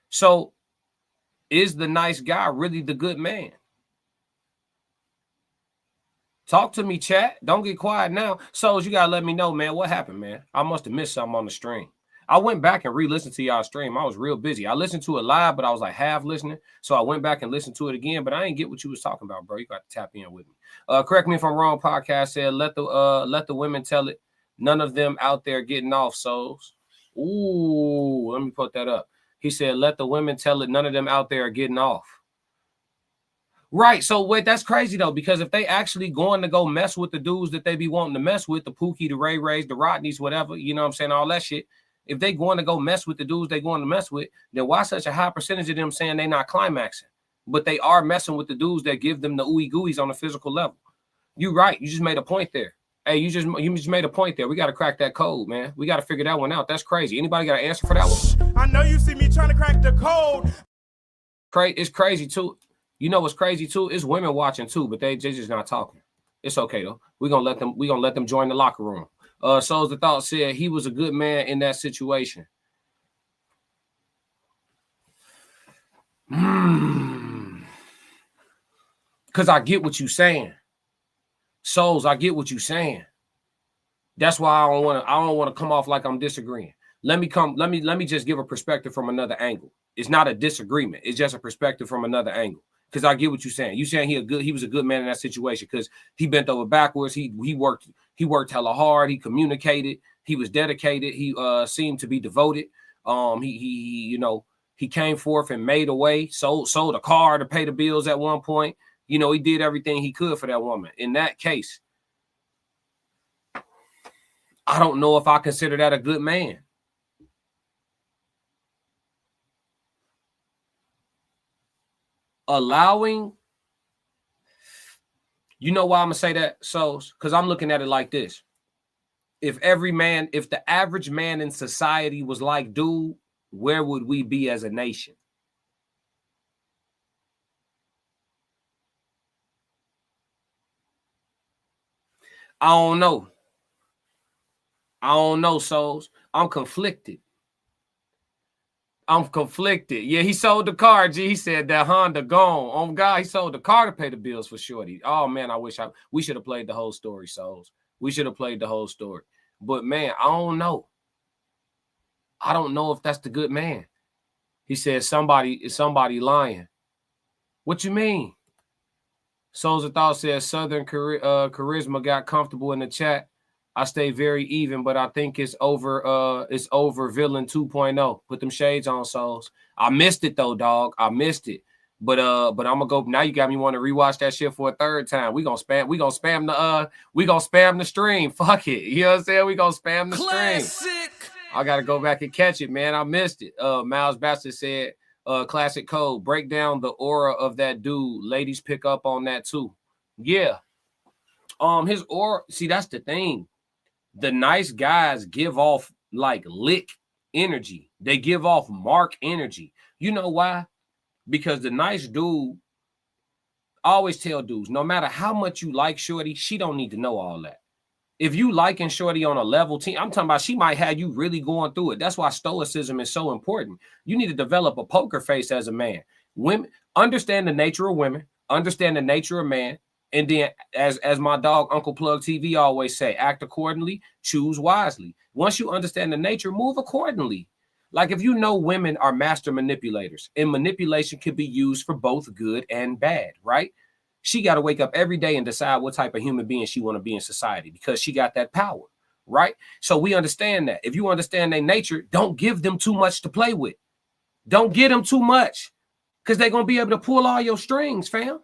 So is the nice guy really the good man? Talk to me, chat. Don't get quiet now. Souls, you got to let me know, man. What happened, man? I must have missed something on the stream. I went back and re-listened to y'all stream. I was real busy. I listened to it live, but I was like half listening. So I went back and listened to it again, but I didn't get what you was talking about, bro. You got to tap in with me. Correct me if I'm wrong. Podcast said, let the women tell it. None of them out there getting off, Souls. Ooh, let me put that up. He said, let the women tell it. None of them out there are getting off. Right. So wait, that's crazy though, because if they actually going to go mess with the dudes that they be wanting to mess with, the Pookie, the Ray Rays, the Rodneys, whatever, you know what I'm saying, all that shit. If they going to go mess with the dudes they going to mess with, then why such a high percentage of them saying they not climaxing? But they are messing with the dudes that give them the ooey gooeys on a physical level. You right. You just made a point there. Hey, you just made a point there. We got to crack that code, man. We got to figure that one out. That's crazy. Anybody got an answer for that one? I know you see me trying to crack the code. It's crazy too. You know what's crazy too? It's women watching too, but they just not talking. It's okay though. We're gonna let them join the locker room. Souls the Thought said he was a good man in that situation. Because I get what you're saying. Souls, I get what you're saying. That's why I don't want to come off like I'm disagreeing. Let me just give a perspective from another angle. It's not a disagreement. It's just a perspective from another angle. Because I get what you're saying. You're saying he was a good man in that situation because he bent over backwards. He worked hella hard. He communicated. He was dedicated. He seemed to be devoted. He came forth and made a way. Sold a car to pay the bills at one point. You know, he did everything he could for that woman. In that case, I don't know if I consider that a good man. Allowing, you know why I'm gonna say that, so because I'm looking at it like this. If the average man in society was like dude, where would we be as a nation? I don't know, Souls. I'm conflicted. Yeah, he sold the car, G. He said that Honda gone. Oh, God, he sold the car to pay the bills for Shorty. Oh, man, we should have played the whole story, Souls. We should have played the whole story. But, man, I don't know. I don't know if that's the good man. He said somebody lying. What you mean? Souls of Thought says Southern charisma got comfortable in the chat. I stay very even, but I think it's over villain 2.0. Put them shades on, Souls. I missed it though, dog. I missed it. But I'm gonna go now. You got me want to rewatch that shit for a third time. We gonna spam the stream. Fuck it. You know what I'm saying? We gonna spam the stream. I gotta go back and catch it, man. I missed it. Miles Bastard said, classic code, break down the aura of that dude. Ladies pick up on that too. Yeah. His aura, see, that's the thing. The nice guys give off like lick energy. They give off mark energy. You know why? Because the nice dude, I always tell dudes, no matter how much you like Shorty, she don't need to know all that. If you liking Shorty on a level team, I'm talking about she might have you really going through it. That's why stoicism is so important. You need to develop a poker face as a man. Women understand the nature of women, understand the nature of man, and then as my dog Uncle Plug TV always say, act accordingly, choose wisely. Once you understand the nature, move accordingly. Like if you know women are master manipulators, and manipulation can be used for both good and bad, right? She got to wake up every day and decide what type of human being she want to be in society because she got that power, right? So we understand that. If you understand their nature, don't give them too much to play with. Don't get them too much because they're going to be able to pull all your strings, fam.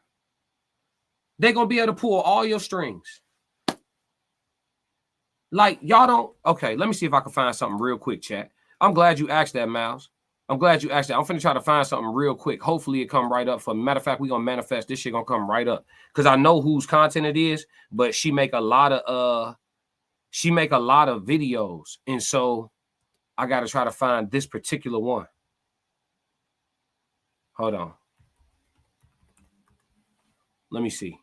They're going to be able to pull all your strings. Like, y'all don't. Okay, let me see if I can find something real quick, chat. I'm glad you asked that, Miles. I'm glad you asked that. I'm finna try to find something real quick. Hopefully it come right up. For matter of fact, we're gonna manifest this shit gonna come right up. Because I know whose content it is, but she make a lot of videos. And so I gotta try to find this particular one. Hold on. Let me see.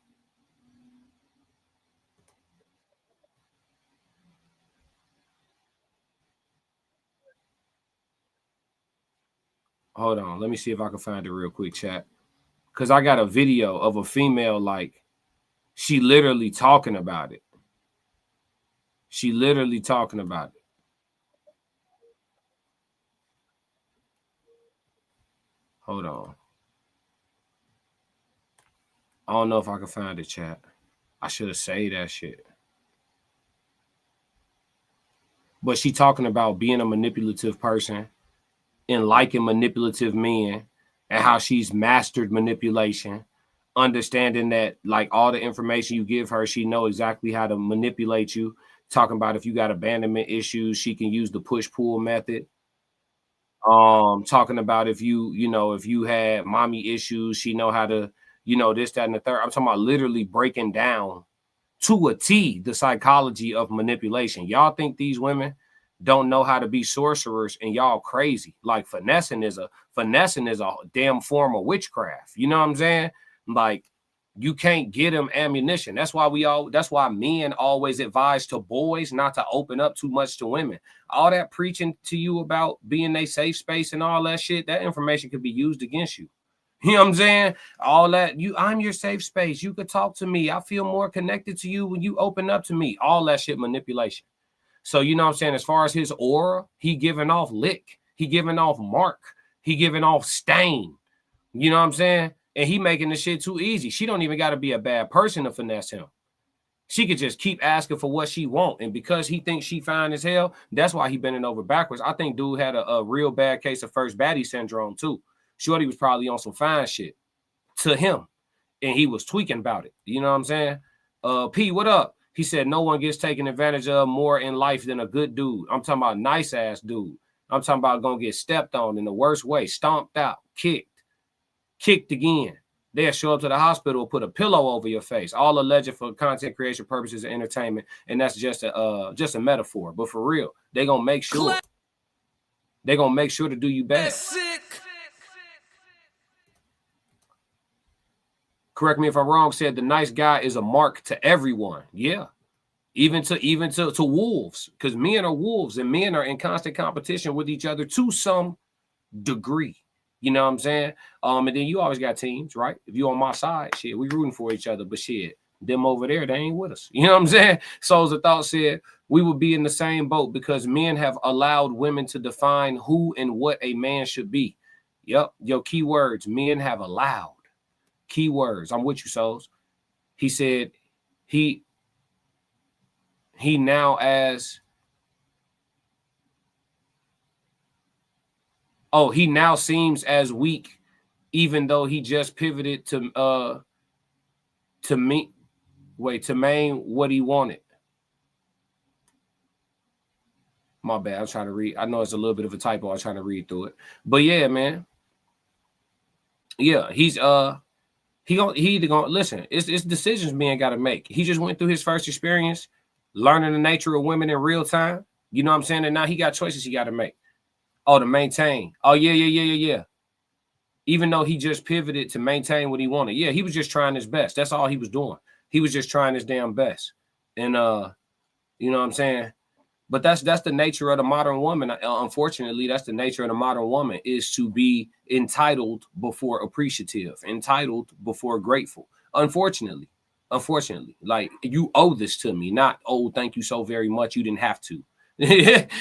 Hold on. Let me see if I can find it real quick, chat. Because I got a video of a female, like, she literally talking about it. She literally talking about it. Hold on. I don't know if I can find it, chat. I should have saved that shit. But she talking about being a manipulative person and liking manipulative men and how she's mastered manipulation, understanding that like all the information you give her, she know exactly how to manipulate you. Talking about if you got abandonment issues, she can use the push-pull method. Talking about if you had mommy issues, she know how to, this, that, and the third. I'm talking about literally breaking down to a T the psychology of manipulation. Y'all think these women don't know how to be sorcerers and y'all crazy. Like finessing is a damn form of witchcraft. You know what I'm saying? Like you can't get them ammunition. That's why men always advise to boys not to open up too much to women. All that preaching to you about being a safe space and all that shit, that information could be used against you. You know what I'm saying? All that I'm your safe space. You could talk to me. I feel more connected to you when you open up to me. All that shit manipulation. So you know what I'm saying? As far as his aura, he giving off lick. He giving off mark. He giving off stain. You know what I'm saying? And he making the shit too easy. She don't even got to be a bad person to finesse him. She could just keep asking for what she want. And because he thinks she fine as hell, that's why he bending over backwards. I think dude had a real bad case of first baddie syndrome too. Shorty was probably on some fine shit to him. And he was tweaking about it. You know what I'm saying? P, what up? He said no one gets taken advantage of more in life than a good dude. I'm talking about nice ass dude. I'm talking about gonna get stepped on in the worst way, stomped out, kicked again. They'll show up to the hospital, put a pillow over your face, all alleged for content creation purposes and entertainment. And that's just a metaphor. But for real, they're gonna make sure. They're gonna make sure to do you bad. Correct me if I'm wrong, said the nice guy is a mark to everyone. Yeah. Even to wolves, because men are wolves and men are in constant competition with each other to some degree. You know what I'm saying? And then you always got teams, right? If you on my side, shit, we rooting for each other, but shit, them over there, they ain't with us. You know what I'm saying? Souls of Thought said we would be in the same boat because men have allowed women to define who and what a man should be. Yep. Your keywords, men have allowed. Keywords. I'm with you, Souls. He said he now he now seems as weak, even though he just pivoted to main what he wanted. My bad. I'm trying to read. I know it's a little bit of a typo. I'm trying to read through it. But yeah, man. Yeah, he's he either gonna listen. It's decisions men got to make. He just went through his first experience, learning the nature of women in real time. You know what I'm saying? And now he got choices he got to make. Oh, to maintain. Oh, yeah. Even though he just pivoted to maintain what he wanted. Yeah, he was just trying his best. That's all he was doing. He was just trying his damn best. And you know what I'm saying? But that's the nature of the modern woman. Unfortunately, that's the nature of the modern woman, is to be entitled before appreciative, entitled before grateful. Unfortunately, like, you owe this to me, not, oh, thank you so very much, you didn't have to.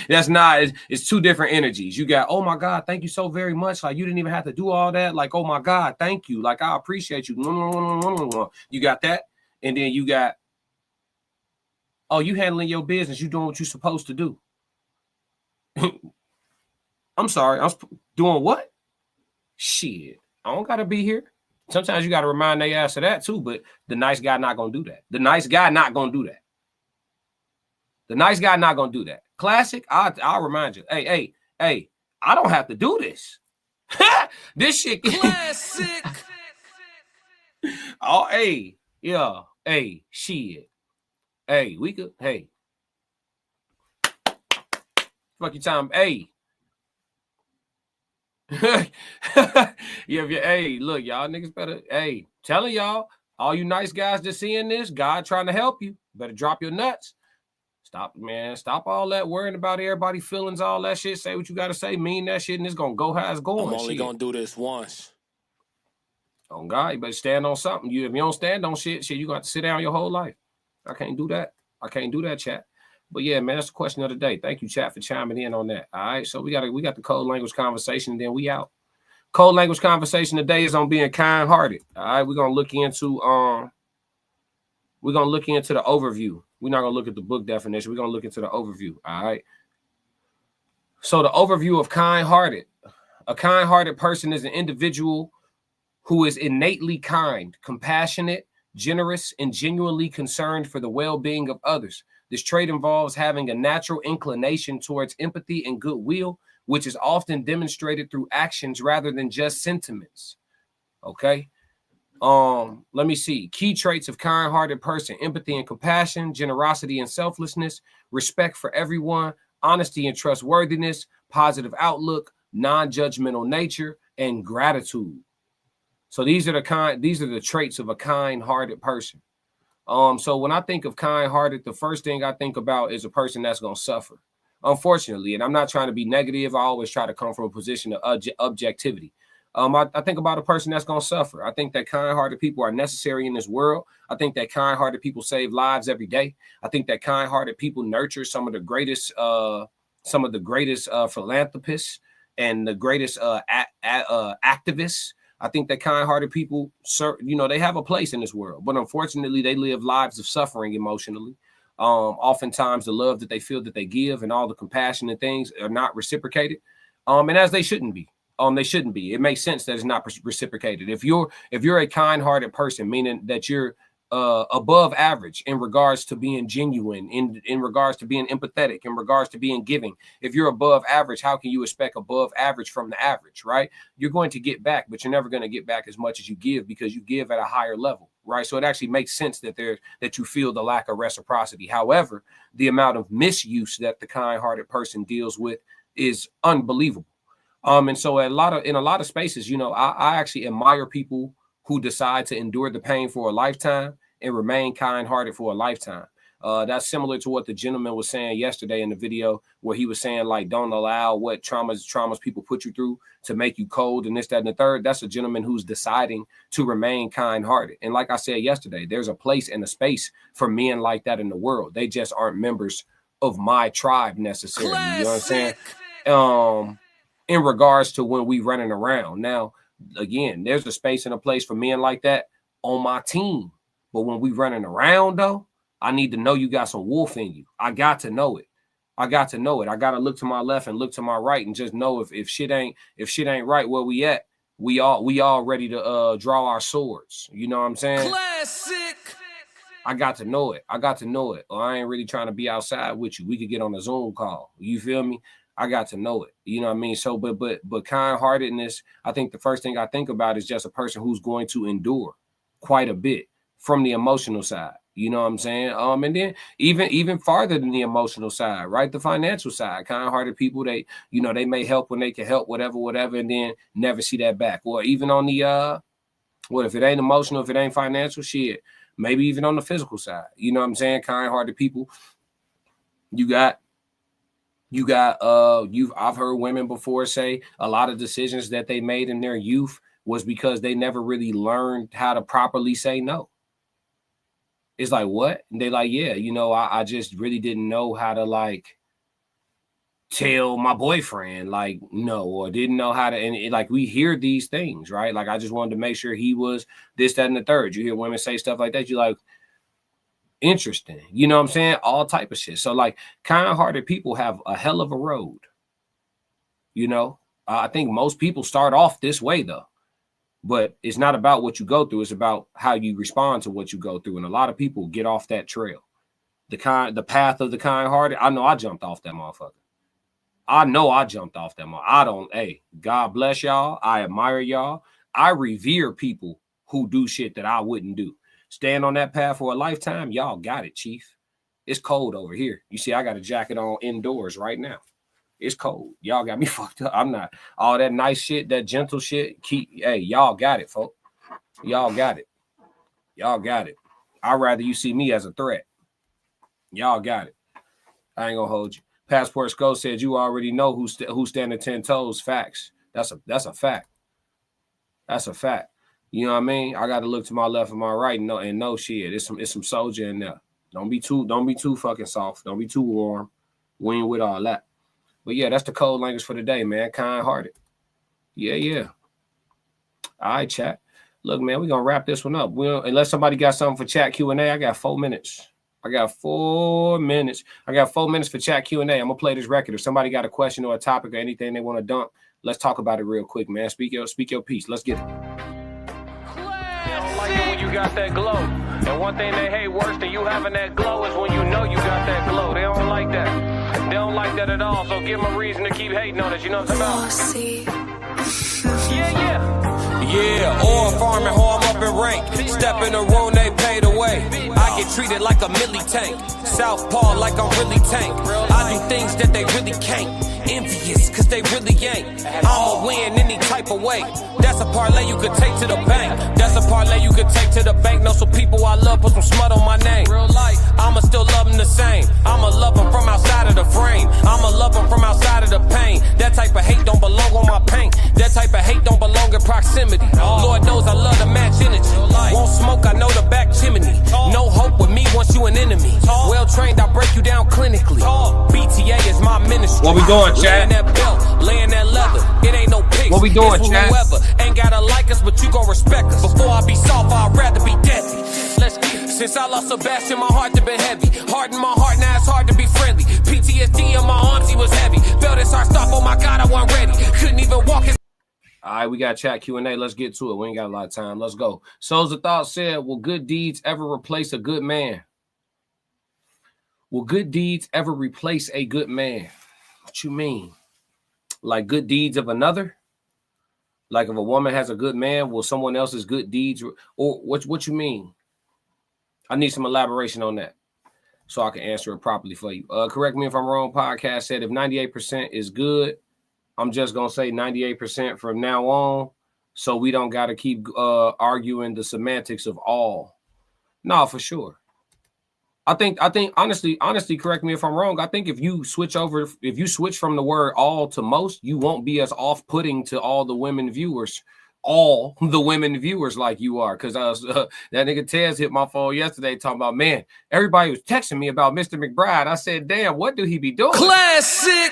That's not, it's two different energies. You got, oh my God, thank you so very much, like you didn't even have to do all that, like, oh my God, thank you, like I appreciate you. You got that. And then you got, oh, you handling your business, you doing what you're supposed to do. I'm sorry, I'm doing what? Shit, I don't gotta be here. Sometimes you gotta remind their ass of that too, but the nice guy not gonna do that. The nice guy not gonna do that. The nice guy not gonna do that. Classic, I'll remind you. Hey, I don't have to do this. This shit Classic. Oh, hey, yeah, hey, shit. Hey, we could, hey. Fuck your time, hey. Hey, look, y'all niggas better, hey, telling y'all, all you nice guys just seeing this, God trying to help you, better drop your nuts. Stop, man. Stop all that worrying about everybody's feelings, all that shit. Say what you got to say, mean that shit, and it's going to go how it's going. I'm only going to do this once. Oh, God, you better stand on something. If you don't stand on shit, you got to sit down your whole life. I can't do that. I can't do that, chat. But yeah, man, that's the question of the day. Thank you, chat, for chiming in on that. All right, so we got the code language conversation, and then we out. Code language conversation today is on being kind-hearted. All right, we're gonna look into the overview. We're not gonna look at the book definition. We're gonna look into the overview. All right. So the overview of kind-hearted. A kind-hearted person is an individual who is innately kind, compassionate, generous, and genuinely concerned for the well-being of others. This trait involves having a natural inclination towards empathy and goodwill, which is often demonstrated through actions rather than just sentiments. Okay. Let me see. Key traits of kind-hearted person: empathy and compassion, generosity and selflessness, respect for everyone, honesty and trustworthiness, positive outlook, non-judgmental nature, and gratitude. So these are the traits of a kind-hearted person. So when I think of kind-hearted, the first thing I think about is a person that's going to suffer. Unfortunately, and I'm not trying to be negative, I always try to come from a position of objectivity. I think about a person that's going to suffer. I think that kind-hearted people are necessary in this world. I think that kind-hearted people save lives every day. I think that kind-hearted people nurture some of the greatest philanthropists and the greatest activists. I think that kind-hearted people, they have a place in this world, but unfortunately, they live lives of suffering emotionally. Oftentimes, the love that they feel that they give and all the compassion and things are not reciprocated, and as they shouldn't be. They shouldn't be. It makes sense that it's not reciprocated. If you're a kind-hearted person, meaning that you're above average in regards to being genuine, in regards to being empathetic, in regards to being giving. If you're above average, how can you expect above average from the average, right? You're going to get back, but you're never going to get back as much as you give because you give at a higher level, right? So it actually makes sense that you feel the lack of reciprocity. However, the amount of misuse that the kind-hearted person deals with is unbelievable. And so in a lot of spaces, I actually admire people who decide to endure the pain for a lifetime and remain kind-hearted for a lifetime. That's similar to what the gentleman was saying yesterday in the video, where he was saying, like, don't allow what traumas people put you through to make you cold and this, that, and the third. That's a gentleman who's deciding to remain kind-hearted. And like I said yesterday, there's a place and a space for men like that in the world. They just aren't members of my tribe necessarily. Classic. You know what I'm saying? In regards to when we running around. Now, again, there's a space and a place for men like that on my team. But when we running around, though, I need to know you got some wolf in you. I got to know it. I got to look to my left and look to my right and just know if shit ain't right where we at, we all ready to draw our swords. You know what I'm saying? Classic. I got to know it. Or I ain't really trying to be outside with you. We could get on a Zoom call. You feel me? I got to know it. You know what I mean? So, but kind-heartedness, I think the first thing I think about is just a person who's going to endure. quite a bit from the emotional side. You know what I'm saying? And then even farther than the emotional side, right? The financial side, kind-hearted people, they may help when they can help, whatever, and then never see that back. Or even on the what if it ain't emotional, if it ain't financial, shit, maybe even on the physical side. You know what I'm saying? Kind-hearted people. I've heard women before say a lot of decisions that they made in their youth was because they never really learned how to properly say no. It's like, what? And they like, yeah, I just really didn't know how to like tell my boyfriend like no, or didn't know how to, and like we hear these things, right? Like I just wanted to make sure he was this, that, and the third. You hear women say stuff like that, you're like, interesting. You know what I'm saying? All type of shit. So like kind-hearted people have a hell of a road. I think most people start off this way though. But it's not about what you go through. It's about how you respond to what you go through. And a lot of people get off that trail. The path of the kind-hearted. I know I jumped off that motherfucker. Hey, God bless y'all. I admire y'all. I revere people who do shit that I wouldn't do. Stand on that path for a lifetime. Y'all got it, Chief. It's cold over here. You see, I got a jacket on indoors right now. It's cold. Y'all got me fucked up. I'm not all that nice shit, that gentle shit. Hey, y'all got it, folks. Y'all got it. I'd rather you see me as a threat. Y'all got it. I ain't gonna hold you. Passport Skull said you already know who's standing 10 toes. Facts. That's a fact. That's a fact. You know what I mean? I got to look to my left and my right and know shit. It's some soldier in there. Don't be too fucking soft. Don't be too warm. We ain't with all that. But yeah, that's the code language for today, man. Kind-hearted. Yeah. All right, chat. Look, man, we're going to wrap this one up. Unless somebody got something for chat Q&A, I got 4 minutes. I got 4 minutes for chat Q&A. I'm going to play this record. If somebody got a question or a topic or anything they want to dump, let's talk about it real quick, man. Speak your piece. Let's get it. They don't like it when you got that glow. And one thing they hate worse than you having that glow is when you know you got that glow. They don't like that. They don't like that at all. So give them a reason to keep hating on it. You know what I'm talking about? Yeah, oil farming, home up in rank. Step in the room, they paid away. I get treated like a milli tank. Southpaw like I'm really tank. I do things that they really can't. Envious, cause they really ain't. I'ma win any type of way. That's a parlay you could take to the bank. Know some people I love, put some smut on my name. I'ma still love them the same. I'ma love them from outside of the frame. I'ma love them from outside of the pain. That type of hate don't belong on my paint. That type of hate don't belong in proximity. Lord knows I love to match energy. Won't smoke, I know the back chimney. No hope with me once you an enemy. Well trained, I break you down clinically. BTA is my ministry. What we doing, chat? Laying that belt, laying that leather. It ain't no pics. What we doing, chat? Whoever ain't gotta like us, but you gon' respect us. Before I be soft, I'd rather be deadly. Let's get it. Since I lost Sebastian, my heart has been heavy. Hard in my heart, now it's hard to be friendly. PTSD in my arms, he was heavy. Felt his heart stop, oh my God, I wasn't ready. Couldn't even walk his. All right, we got chat Q&A. Let's get to it. We ain't got a lot of time. Let's go. Souls of Thought said, will good deeds ever replace a good man? Will good deeds ever replace a good man? What you mean? Like good deeds of another? Like if a woman has a good man, will someone else's good deeds? Or what you mean? I need some elaboration on that so I can answer it properly for you. Correct me if I'm wrong. Podcast said if 98% is good, I'm just going to say 98% from now on, so we don't got to keep arguing the semantics of all. No, for sure. I think honestly, correct me if I'm wrong. I think if you switch from the word all to most, you won't be as off-putting to all the women viewers like you are. Because that nigga Tez hit my phone yesterday talking about, man, everybody was texting me about Mr. McBride. I said, damn, what do he be doing? Classic.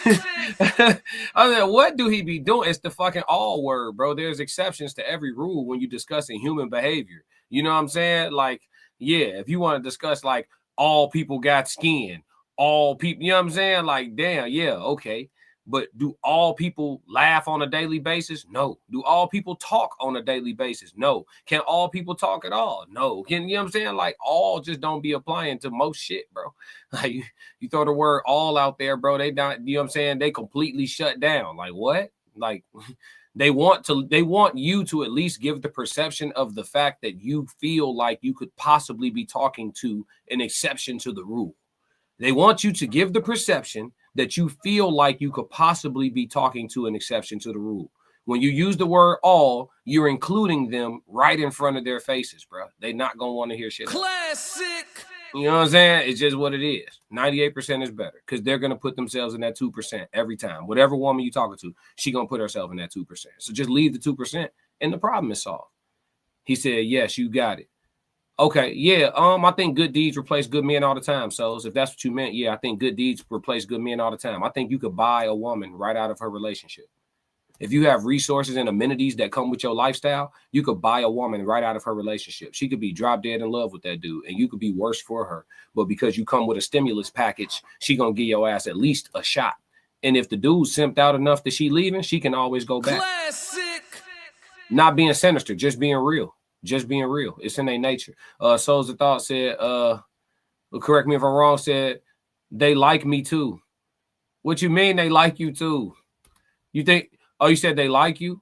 I said, what do he be doing? It's the fucking all word, bro. There's exceptions to every rule when you're discussing human behavior. You know what I'm saying? Like, yeah, if you want to discuss like all people got skin, all people, you know what I'm saying? Like, damn, yeah, okay. But do all people laugh on a daily basis? No. Do all people talk on a daily basis? No. Can all people talk at all? No. You know what I'm saying? Like, all just don't be applying to most shit, bro. Like, you throw the word all out there, bro, they don't, you know what I'm saying? They completely shut down. Like, what? Like, They want you to at least give the perception of the fact that you feel like you could possibly be talking to an exception to the rule. They want you to give the perception that you feel like you could possibly be talking to an exception to the rule. When you use the word all, you're including them right in front of their faces, bro. They're not going to want to hear shit. Classic. You know what I'm saying? It's just what it is. 98% is better because they're going to put themselves in that 2% every time. Whatever woman you're talking to, she going to put herself in that 2%. So just leave the 2% and the problem is solved. He said, yes, you got it. Okay, yeah, I think good deeds replace good men all the time. So if that's what you meant, yeah, I think good deeds replace good men all the time. I think you could buy a woman right out of her relationship. If you have resources and amenities that come with your lifestyle, you could buy a woman right out of her relationship. She could be drop dead in love with that dude, and you could be worse for her. But because you come with a stimulus package, she gonna give your ass at least a shot. And if the dude simped out enough that she leaving, she can always go back. Classic. Not being sinister, just being real. Just being real. It's in their nature. Souls of Thought said, correct me if I'm wrong, said, they like me too. What you mean they like you too? You think, you said they like you?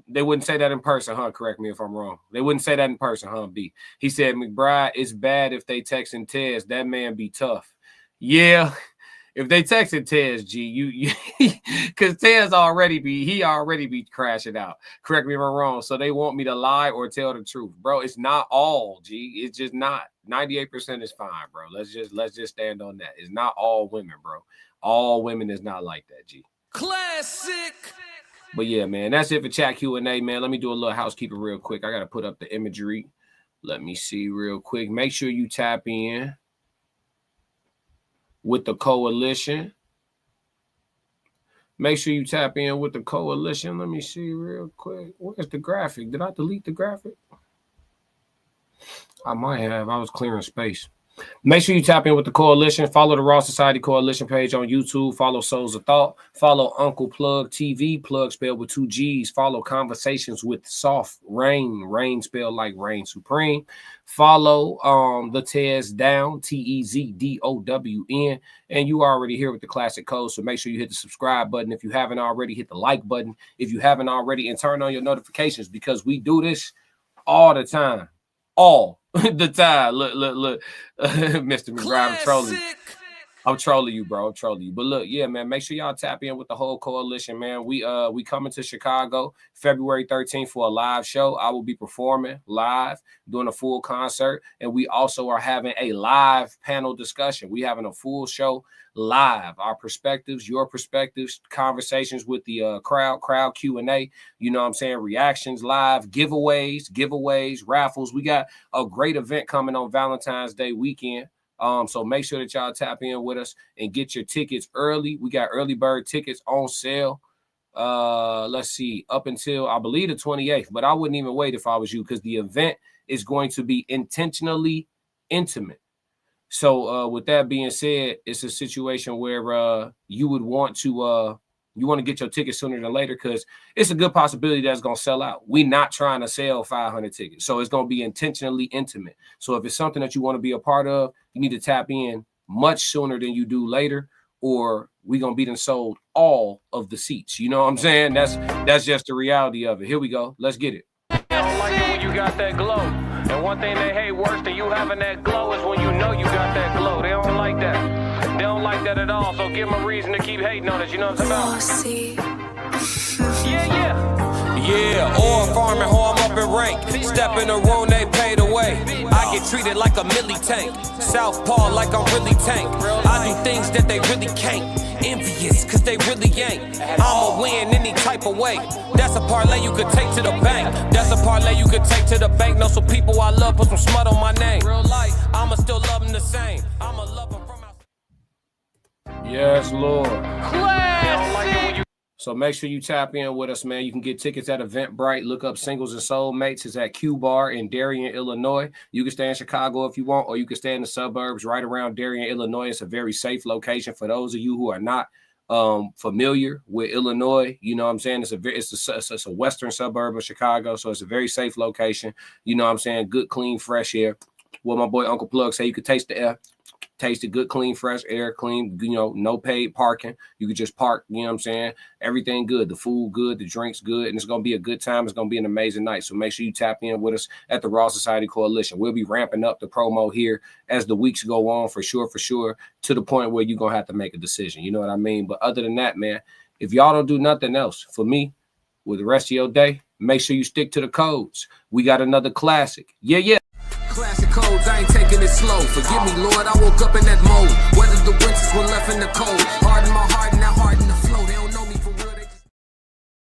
They wouldn't say that in person, huh? Correct me if I'm wrong. They wouldn't say that in person, huh, B? He said, McBride, it's bad if they texting Tez. That man be tough. Yeah. If they texted Tez, G, you because Tez already be crashing out. Correct me if I'm wrong. So they want me to lie or tell the truth, bro. It's not all, G. It's just not. 98% is fine, bro. Let's just stand on that. It's not all women, bro. All women is not like that, G. Classic. But yeah, man, that's it for chat Q&A, man. Let me do a little housekeeping real quick. I gotta put up the imagery. Let me see real quick. Make sure you tap in with the coalition. Make sure you tap in with the coalition. Let me see real quick. Where's the graphic? Did I delete the graphic? I might have. I was clearing space. Make sure you tap in with the coalition. Follow the Raw Society Coalition page on YouTube. Follow Souls of Thought. Follow Uncle Plug TV. Plug spelled with 2 G's. Follow Conversations with Soft Rain. Rain spelled like Reign Supreme. Follow the Tez Down. TEZDOWN. And you already here with the classic code. So make sure you hit the subscribe button. If you haven't already, hit the like button. If you haven't already, and turn on your notifications because we do this all the time. All the time. Look, Mr. McBride, I'm trolling you, bro. I'm trolling you. But look, yeah, man, make sure y'all tap in with the whole coalition, man. We coming to Chicago February 13th for a live show. I will be performing live, doing a full concert, and we also are having a live panel discussion. We having a full show live. Our perspectives, your perspectives, conversations with the crowd Q&A, you know what I'm saying, reactions live, giveaways, raffles. We got a great event coming on Valentine's Day weekend. So make sure that y'all tap in with us and get your tickets early. We got early bird tickets on sale. Let's see, up until I believe the 28th, but I wouldn't even wait if I was you because the event is going to be intentionally intimate. So with that being said, it's a situation where you would want to get your tickets sooner than later because it's a good possibility that's going to sell out. We're not trying to sell 500 tickets. So it's going to be intentionally intimate. So if it's something that you want to be a part of, you need to tap in much sooner than you do later, or we're going to be done sold all of the seats. You know what I'm saying? That's just the reality of it. Here we go. Let's get it. They don't like it when you got that glow. And one thing they hate worse than you having that glow is when you know you got that glow. They don't like that. They don't like that at all. So give them a reason to keep hating on it. You know what I'm talking about? Yeah, oil farming, how I'm up in rank. Step in the room, they paid away. I get treated like a milli tank. Southpaw like I'm really tank. I do things that they really can't. Envious, cause they really ain't. I'ma win any type of way. That's a parlay you could take to the bank. That's a parlay you could take to the bank. Know some people I love, put some smut on my name. Real life, I'ma still love them the same. I'ma love them from outside. Yes, Lord. Classic. So make sure you tap in with us, man. You can get tickets at Eventbrite. Look up Singles and Soulmates. It's at Q Bar in Darien, Illinois. You can stay in Chicago if you want, or you can stay in the suburbs right around Darien, Illinois. It's a very safe location for those of you who are not familiar with Illinois. You know what I'm saying? It's a western suburb of Chicago, so it's a very safe location. You know what I'm saying? Good, clean, fresh air. What my boy Uncle Plug say, you could taste the air. tasted good, clean, fresh air, clean, you know, no paid parking. You could just park, you know what I'm saying? Everything good, the food good, the drinks good, and it's going to be a good time. It's going to be an amazing night. So make sure you tap in with us at the Raw Society Coalition. We'll be ramping up the promo here as the weeks go on, for sure, to the point where you're going to have to make a decision. You know what I mean? But other than that, man, if y'all don't do nothing else, for me, with the rest of your day, make sure you stick to the codes. We got another classic. Yeah. Classic codes, I ain't taking it slow. Forgive me, Lord, I woke up in that mode. Weathered the winters when left in the cold.